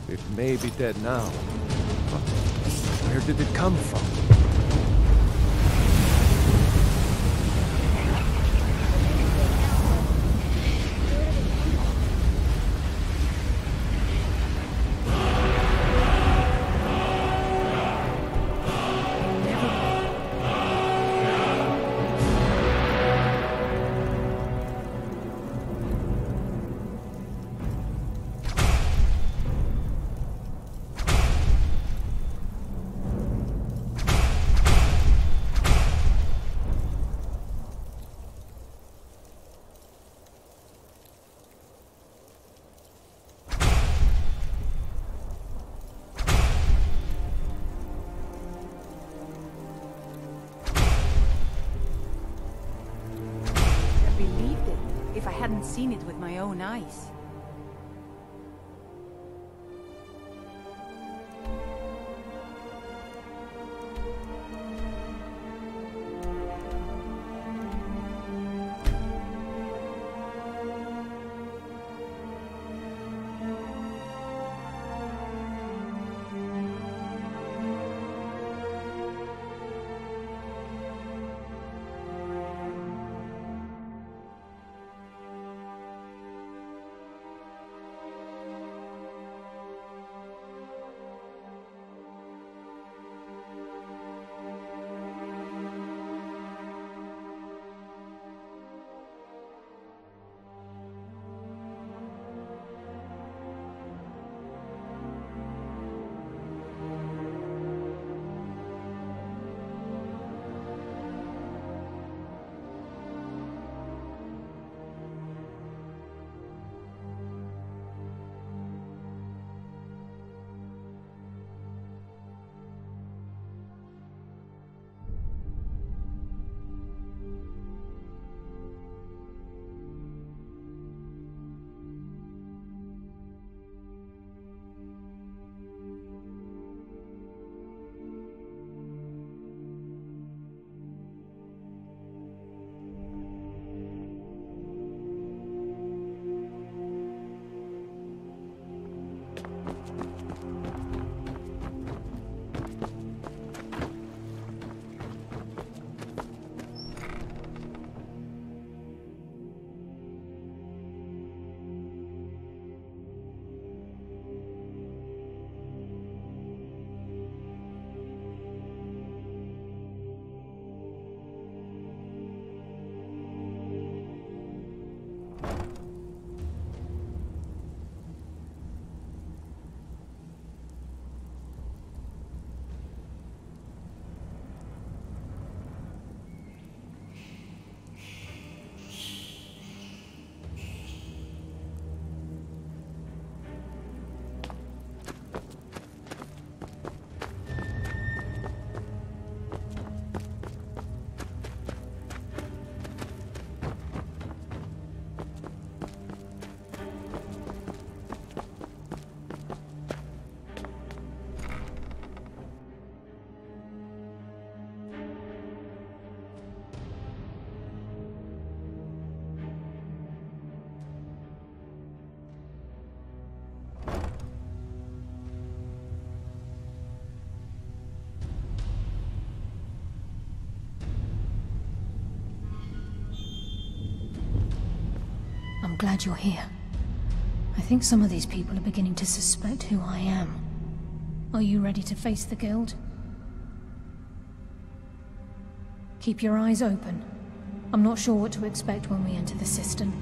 It may be dead now, but where did it come from? seen it with my own eyes. I'm glad you're here. I think some of these people are beginning to suspect who I am. Are you ready to face the Guild? Keep your eyes open. I'm not sure what to expect when we enter the cistern.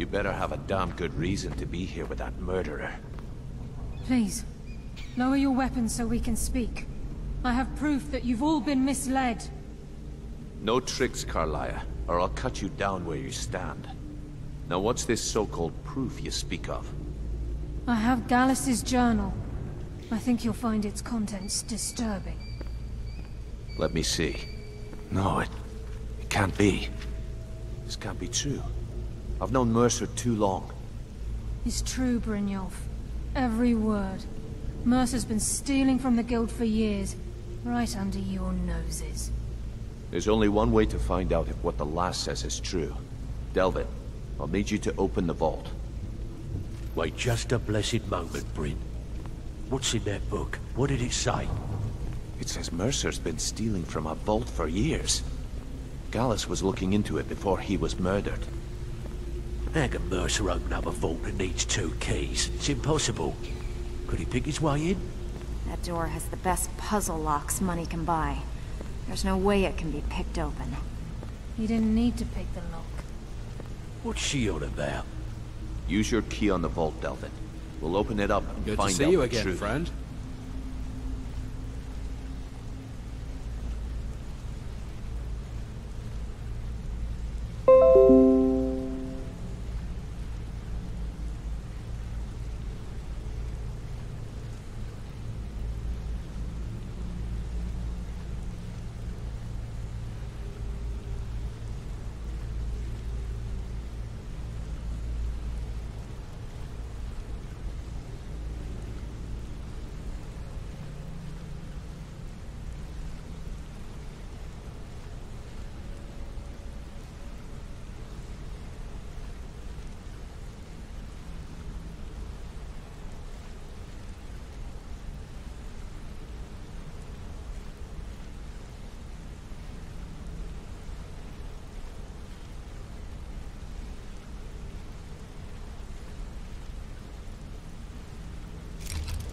You better have a damn good reason to be here with that murderer. Please, lower your weapons so we can speak. I have proof that you've all been misled. No tricks, Carlia, or I'll cut you down where you stand. Now what's this so-called proof you speak of? I have Gallus's journal. I think you'll find its contents disturbing. Let me see. No, it can't be. This can't be true. I've known Mercer too long. It's true, Brynjolf. Every word. Mercer's been stealing from the Guild for years, right under your noses. There's only one way to find out if what the lass says is true. Delvin, I'll need you to open the vault. Wait just a blessed moment, Bryn. What's in that book? What did it say? It says Mercer's been stealing from a vault for years. Gallus was looking into it before he was murdered. How can Mercer open up a vault that needs 2 keys? It's impossible. Could he pick his way in? That door has the best puzzle locks money can buy. There's no way it can be picked open. He didn't need to pick the lock. What's she on about? Use your key on the vault, Delvin. We'll open it up and Good find to see out you the again, truth. friend.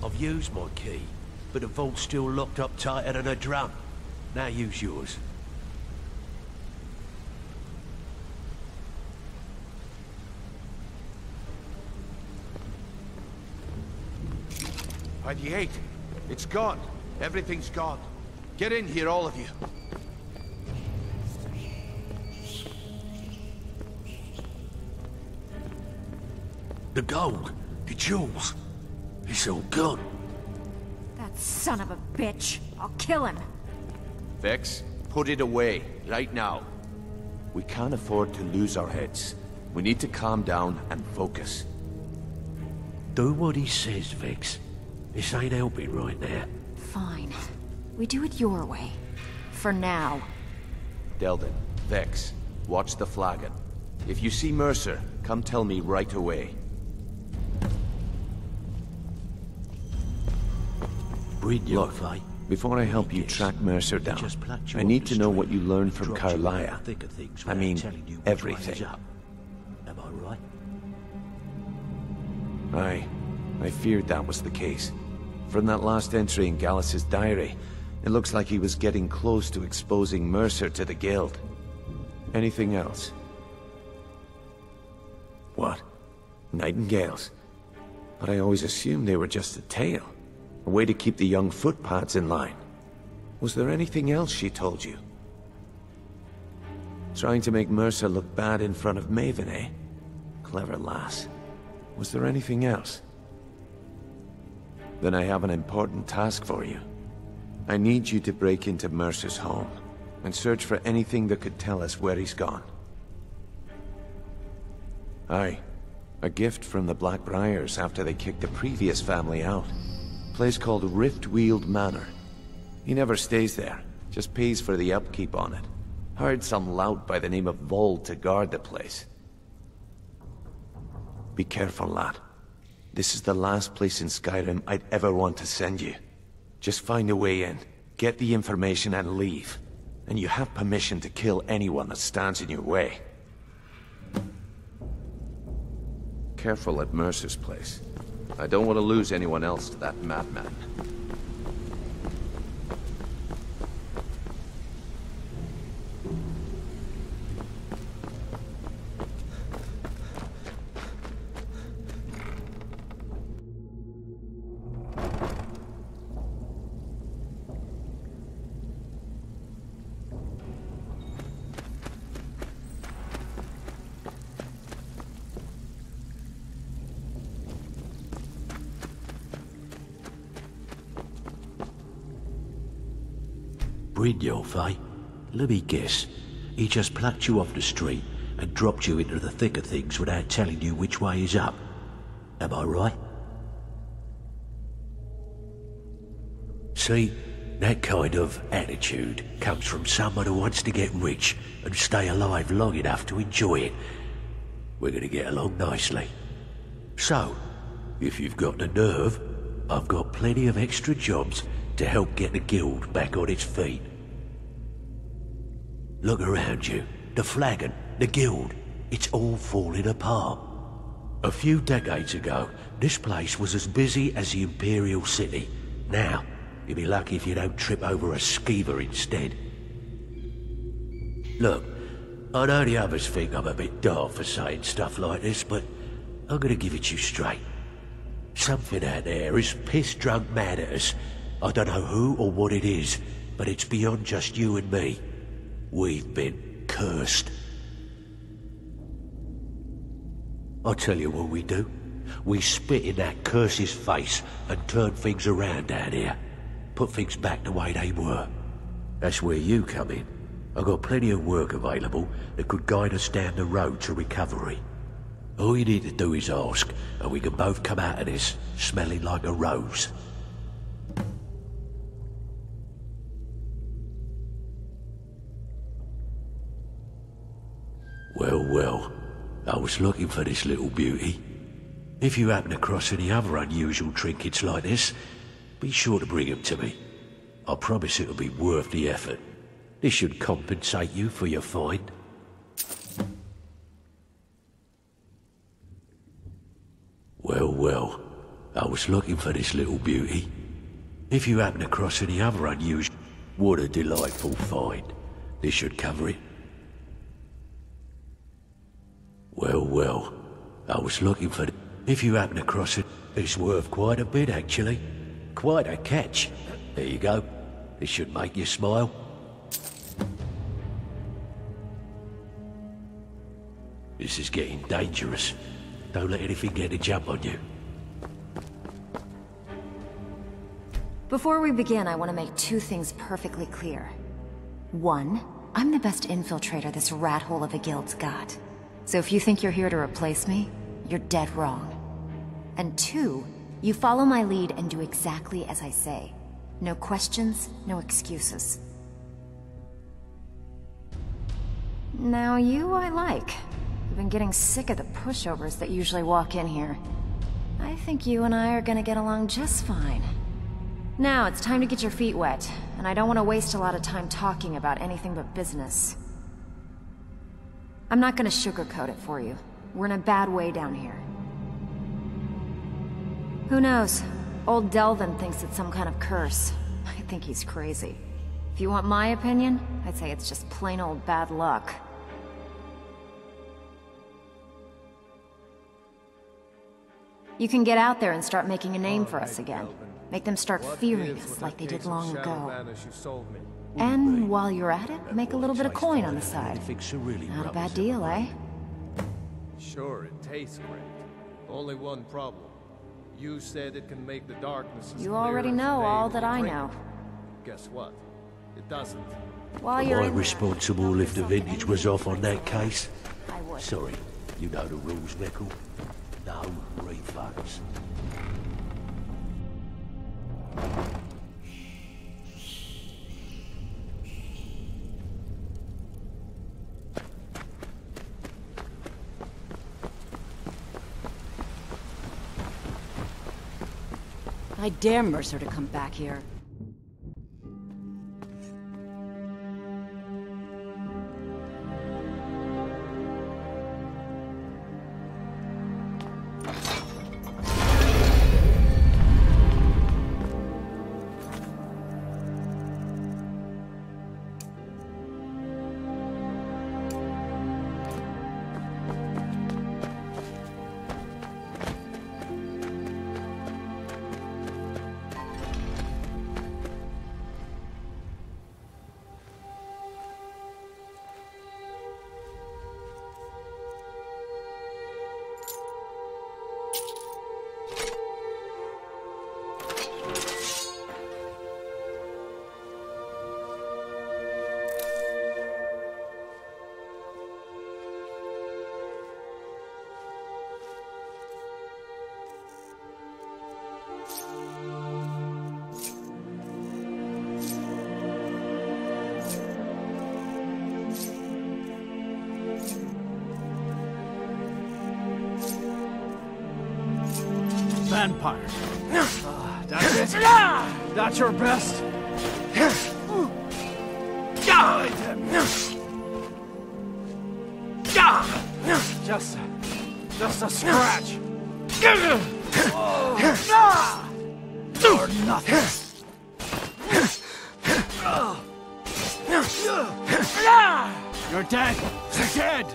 I've used my key, but the vault's still locked up tighter than a drum. Now use yours. By the 8. It's gone. Everything's gone. Get in here, all of you. The gold, the jewels, it's all gone. That son of a bitch. I'll kill him. Vex, put it away, right now. We can't afford to lose our heads. We need to calm down and focus. Do what he says, Vex. This ain't helping right now. Fine. We do it your way. For now. Delvin, Vex, watch the flagon. If you see Mercer, come tell me right away. Look, before I help you track Mercer down, I need to know what you learned from Carlia. I mean, everything. Am I right? Aye. I feared that was the case. From that last entry in Gallus's diary, it looks like he was getting close to exposing Mercer to the Guild. Anything else? What? Nightingales? But I always assumed they were just a tale. A way to keep the young footpads in line. Was there anything else she told you? Trying to make Mercer look bad in front of Maven, eh? Clever lass. Was there anything else? Then I have an important task for you. I need you to break into Mercer's home and search for anything that could tell us where he's gone. Aye. A gift from the Blackbriars after they kicked the previous family out. Place called Riftweald Manor. He never stays there, just pays for the upkeep on it. Hired some lout by the name of Vold to guard the place. Be careful, lad. This is the last place in Skyrim I'd ever want to send you. Just find a way in, get the information and leave. And you have permission to kill anyone that stands in your way. Careful at Mercer's place. I don't want to lose anyone else to that madman. Brynjolf, eh? Let me guess. He just plucked you off the street and dropped you into the thick of things without telling you which way is up. Am I right? See, that kind of attitude comes from someone who wants to get rich and stay alive long enough to enjoy it. We're gonna get along nicely. So, if you've got the nerve, I've got plenty of extra jobs to help get the guild back on its feet. Look around you. The flagon, the guild, it's all falling apart. A few decades ago, this place was as busy as the Imperial City. Now, you'll be lucky if you don't trip over a skeever instead. Look, I know the others think I'm a bit daft for saying stuff like this, but I'm gonna give it to you straight. Something out there is piss-drunk mad at us. I don't know who or what it is, but it's beyond just you and me. We've been cursed. I'll tell you what we do. We spit in that curse's face and turn things around down here. Put things back the way they were. That's where you come in. I've got plenty of work available that could guide us down the road to recovery. All you need to do is ask, and we can both come out of this smelling like a rose. Well, I was looking for this little beauty. If you happen across any other unusual trinkets like this, be sure to bring them to me. I promise it'll be worth the effort. This should compensate you for your find. Well, I was looking for this little beauty. If you happen across any other unusual... What a delightful find. This should cover it. Well, I was looking for... If you happen across it, it's worth quite a bit, actually. Quite a catch. There you go. This should make you smile. This is getting dangerous. Don't let anything get a jump on you. Before we begin, I want to make two things perfectly clear. One, I'm the best infiltrator this rat hole of a guild's got. So if you think you're here to replace me, you're dead wrong. And two, you follow my lead and do exactly as I say. No questions, no excuses. Now you I like. I've been getting sick of the pushovers that usually walk in here. I think you and I are gonna get along just fine. Now it's time to get your feet wet, and I don't want to waste a lot of time talking about anything but business. I'm not gonna sugarcoat it for you. We're in a bad way down here. Who knows? Old Delvin thinks it's some kind of curse. I think he's crazy. If you want my opinion, I'd say it's just plain old bad luck. You can get out there and start making a name for us again. Make them start fearing us like they did long ago. And while you're at it, make a little bit of coin on the side. Not a bad deal, eh? Sure, it tastes great. Only one problem. You said it can make the darkness as You clear already as know day all when that you I drink know. it. Guess what? It doesn't. While Am you're I in there, responsible if the vintage was off on that case? I would. Sorry, you know the rules, Mickle. No refunds. I dare Mercer to come back here. vampires. That's it? That's your best? Just a scratch. Or nothing. You're dead. You're dead.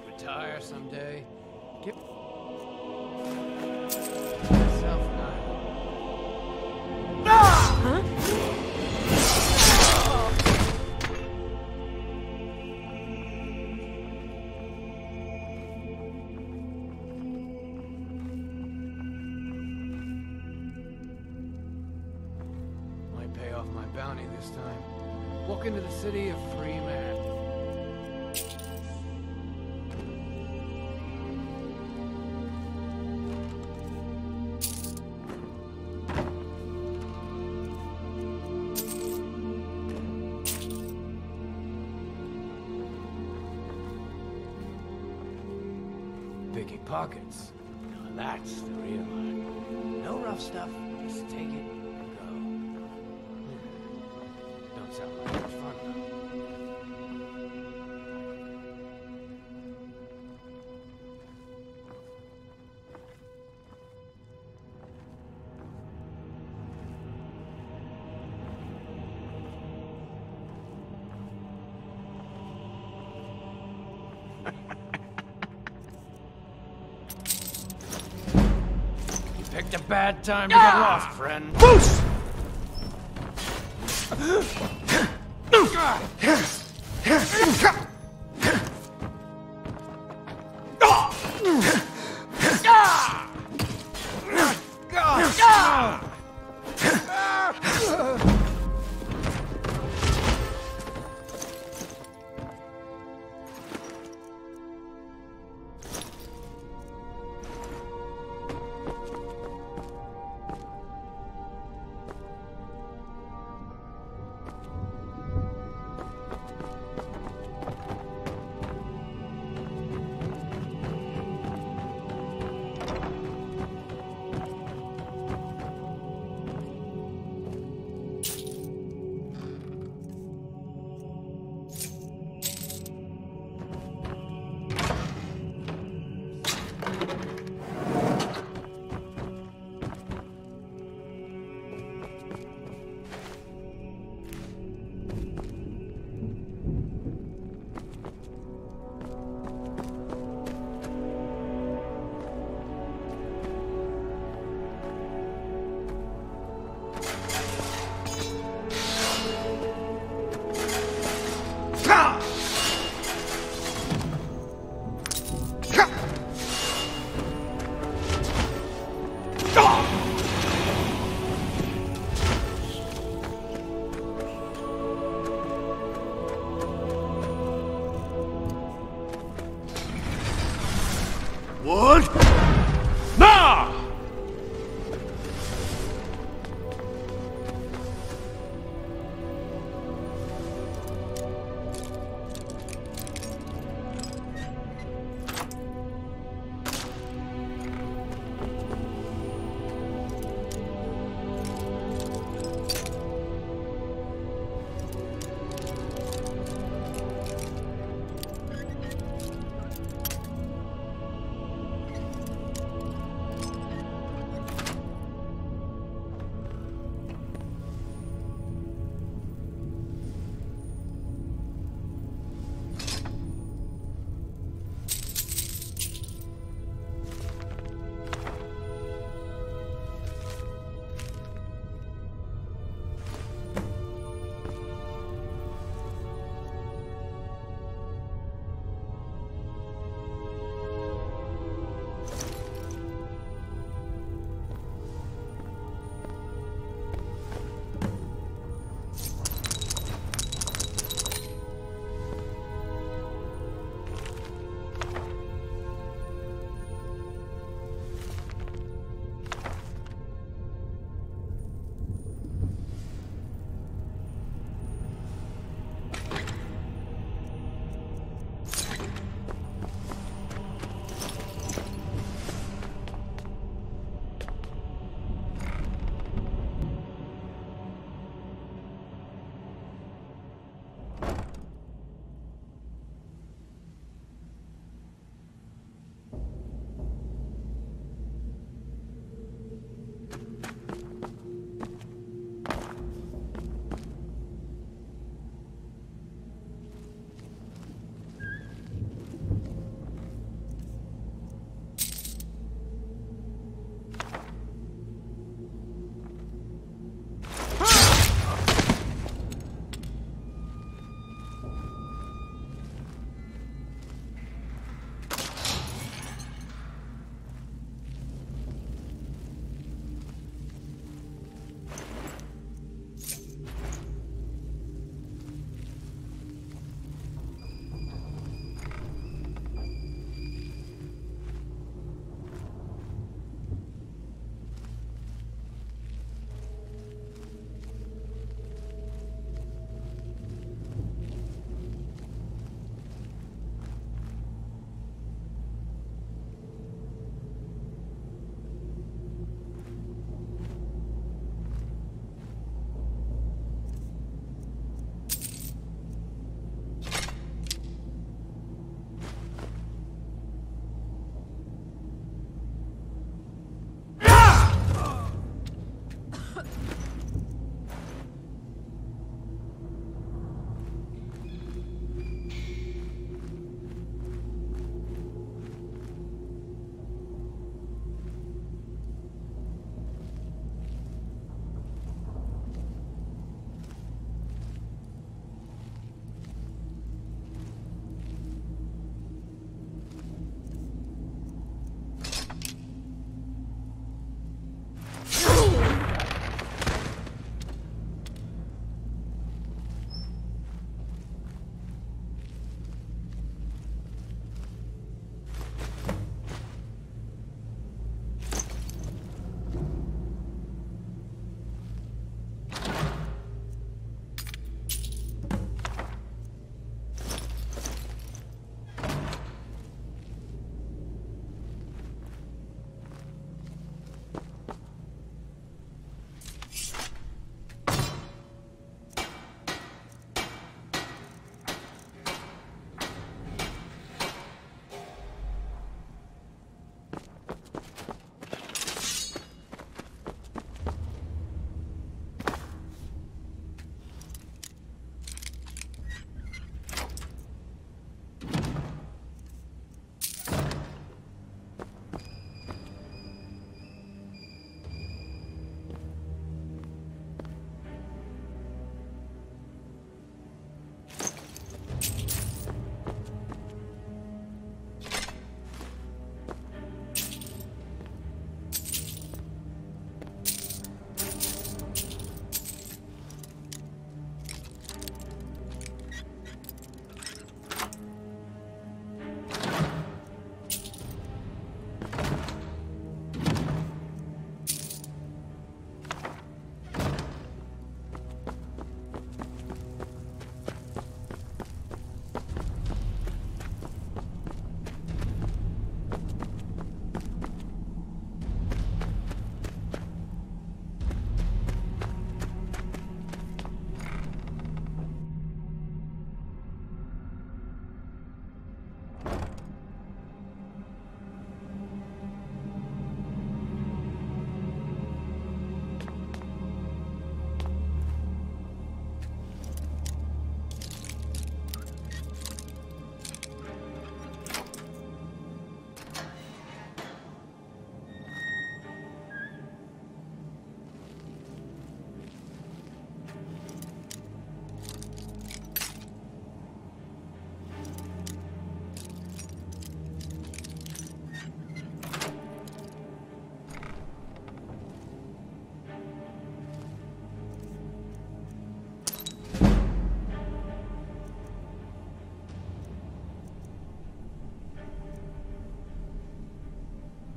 Retire someday. Give self-denial. Huh? Might pay off my bounty this time. Walk into the city a free man. Picky pockets. Now that's the real art. No rough stuff. Just take it and go. Don't sound like much fun, though. Picked a bad time to get lost, friend. Boost!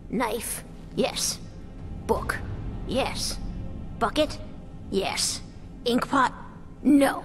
Knife? Yes. Book? Yes. Bucket? Yes. Inkpot? No.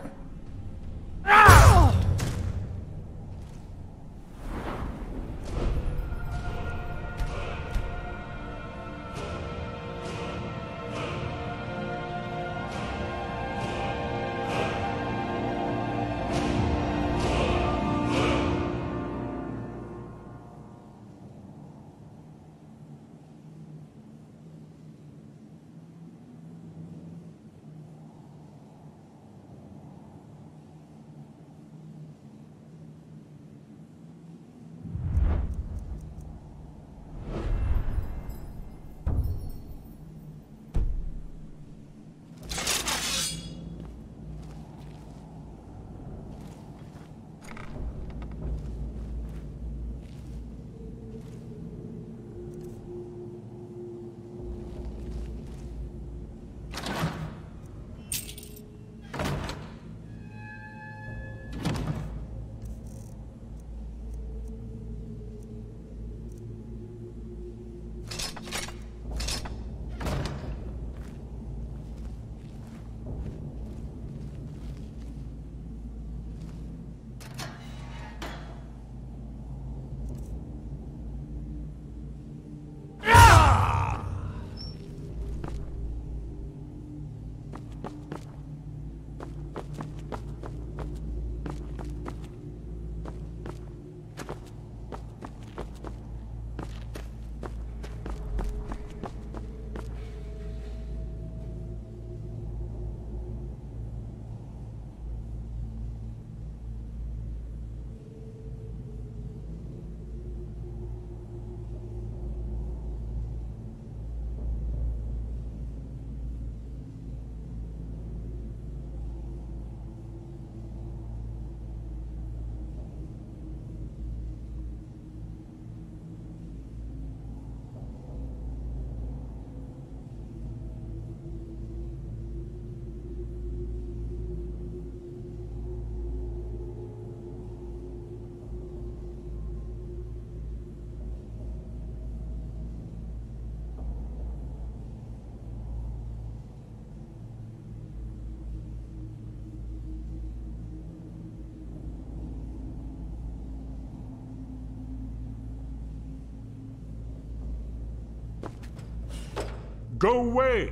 Go away!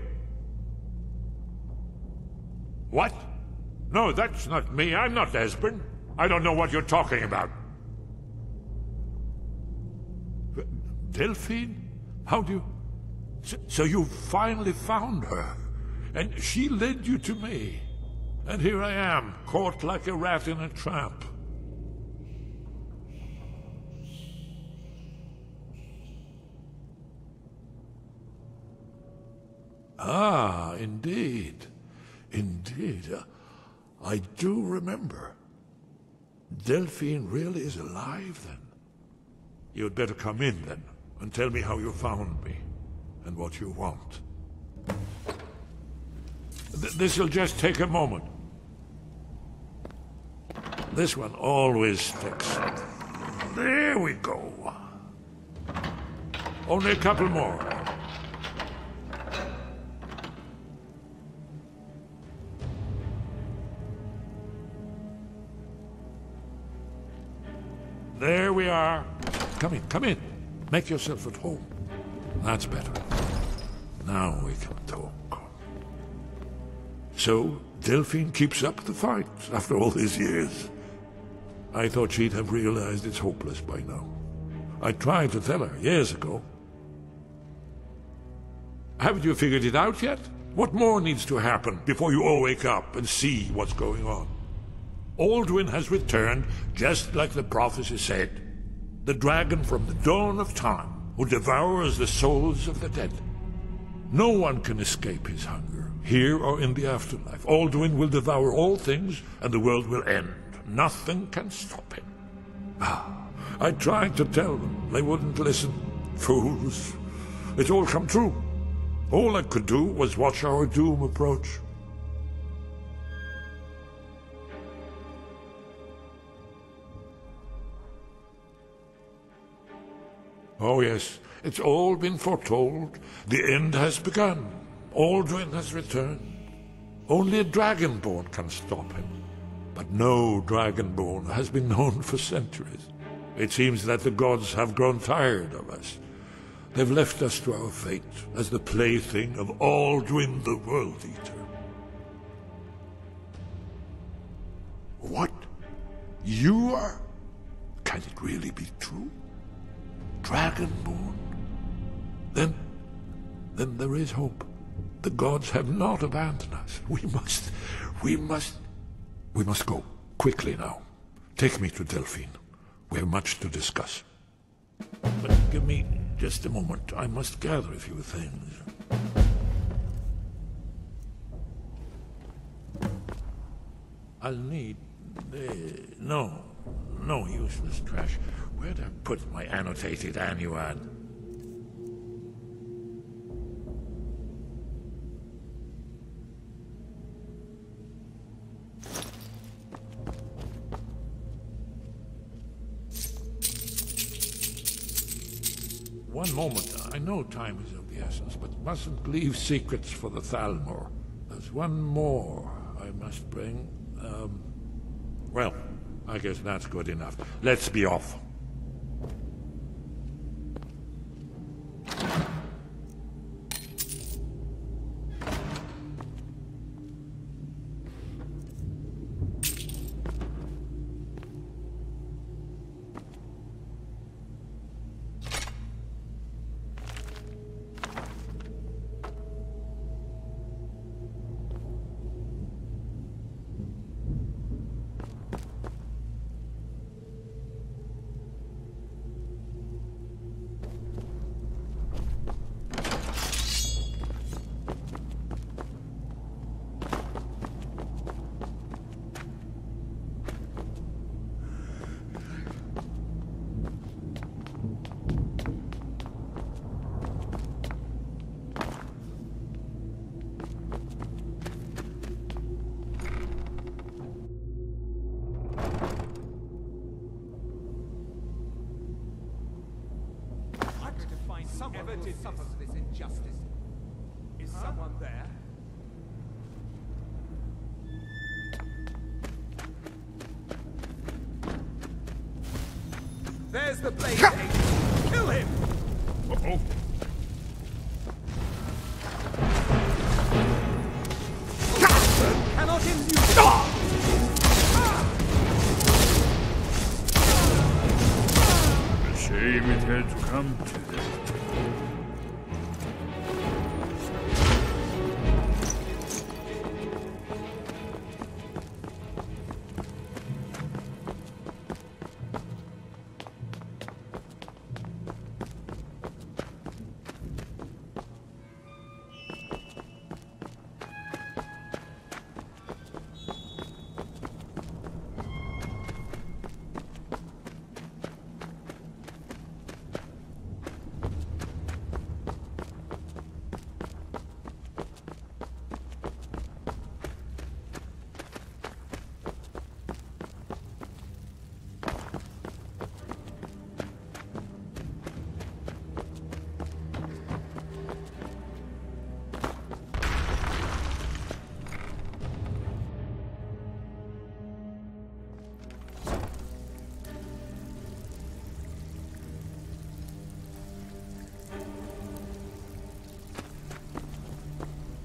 What? No, that's not me. I'm not Esbern. I don't know what you're talking about. Delphine? How do you... So you finally found her, and she led you to me. And here I am, caught like a rat in a trap. Ah, indeed. Indeed. I do remember. Delphine really is alive, then? You'd better come in, then, and tell me how you found me, and what you want. This'll just take a moment. This one always sticks. There we go. Only a couple more. There we are. Come in, come in. Make yourself at home. That's better. Now we can talk. So, Delphine keeps up the fight after all these years. I thought she'd have realized it's hopeless by now. I tried to tell her years ago. Haven't you figured it out yet? What more needs to happen before you all wake up and see what's going on? Alduin has returned, just like the prophecy said. The dragon from the dawn of time, who devours the souls of the dead. No one can escape his hunger, here or in the afterlife. Alduin will devour all things, and the world will end. Nothing can stop him. I tried to tell them. They wouldn't listen. Fools. It's all come true. All I could do was watch our doom approach. Oh yes, it's all been foretold. The end has begun. Alduin has returned. Only a Dragonborn can stop him. But no Dragonborn has been known for centuries. It seems that the gods have grown tired of us. They've left us to our fate as the plaything of Alduin the World Eater. What? You are? Can it really be true? Dragonborn? Then there is hope. The gods have not abandoned us. We must go. Quickly now. Take me to Delphine. We have much to discuss. But give me just a moment. I must gather a few things. I'll need... no useless trash. Where'd I put my annotated annuad? One moment. I know time is of the essence, but mustn't leave secrets for the Thalmor. There's one more I must bring. Well, I guess that's good enough. Let's be off. Ever did suffer for this injustice? Is someone there? There's the blade! Kill him! Uh-oh. Cannot infuse. A shame it had to come to that.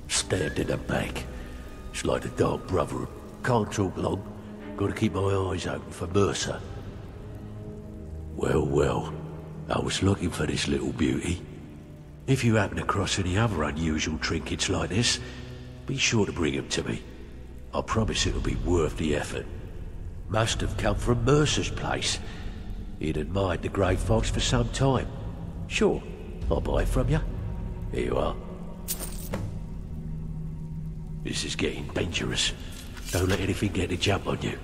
Stand in the back. It's like the Dark Brotherhood. Can't talk long. Gotta keep my eyes open for Mercer. Well, I was looking for this little beauty. If you happen across any other unusual trinkets like this, be sure to bring them to me. I promise it'll be worth the effort. Must have come from Mercer's place. He'd admired the Grey Fox for some time. Sure, I'll buy it from you. Here you are. This is getting dangerous. Don't let anything get a jump on you.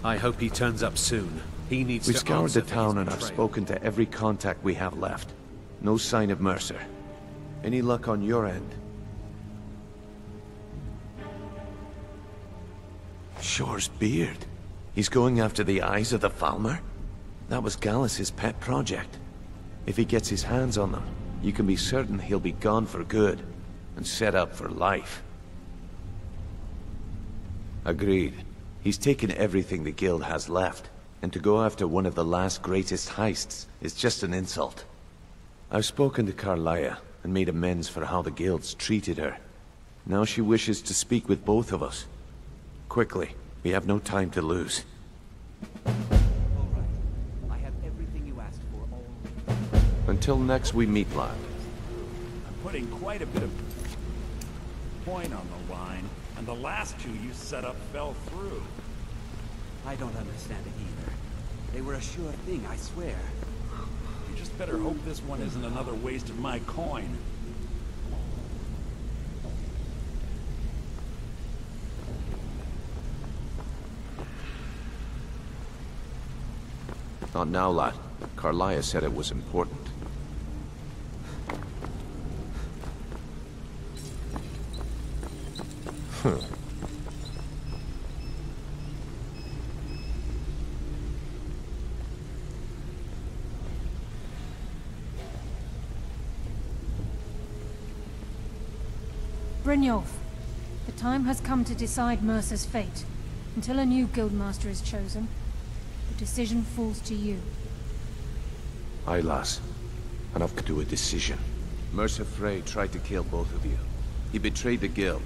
I hope he turns up soon. He needs We've to scoured answer the for town his and I've betrayal. spoken to every contact we have left. No sign of Mercer. Any luck on your end? Shore's beard. He's going after the eyes of the Falmer? That was Gallus's pet project. If he gets his hands on them, you can be certain he'll be gone for good, and set up for life. Agreed. He's taken everything the guild has left, and to go after one of the last greatest heists is just an insult. I've spoken to Carlia, and made amends for how the guilds treated her. Now she wishes to speak with both of us. Quickly, we have no time to lose. I have everything you asked for all. Until next we meet, lad. I'm putting quite a bit of point on the line, and the last two you set up fell through. I don't understand it either. They were a sure thing, I swear. You just better hope this one isn't another waste of my coin. Not now, lad. Carlia said it was important. Brynjolf, the time has come to decide Mercer's fate. Until a new guildmaster is chosen, the decision falls to you. Aye, lass. And I've come to a decision. Mercer Frey tried to kill both of you. He betrayed the guild,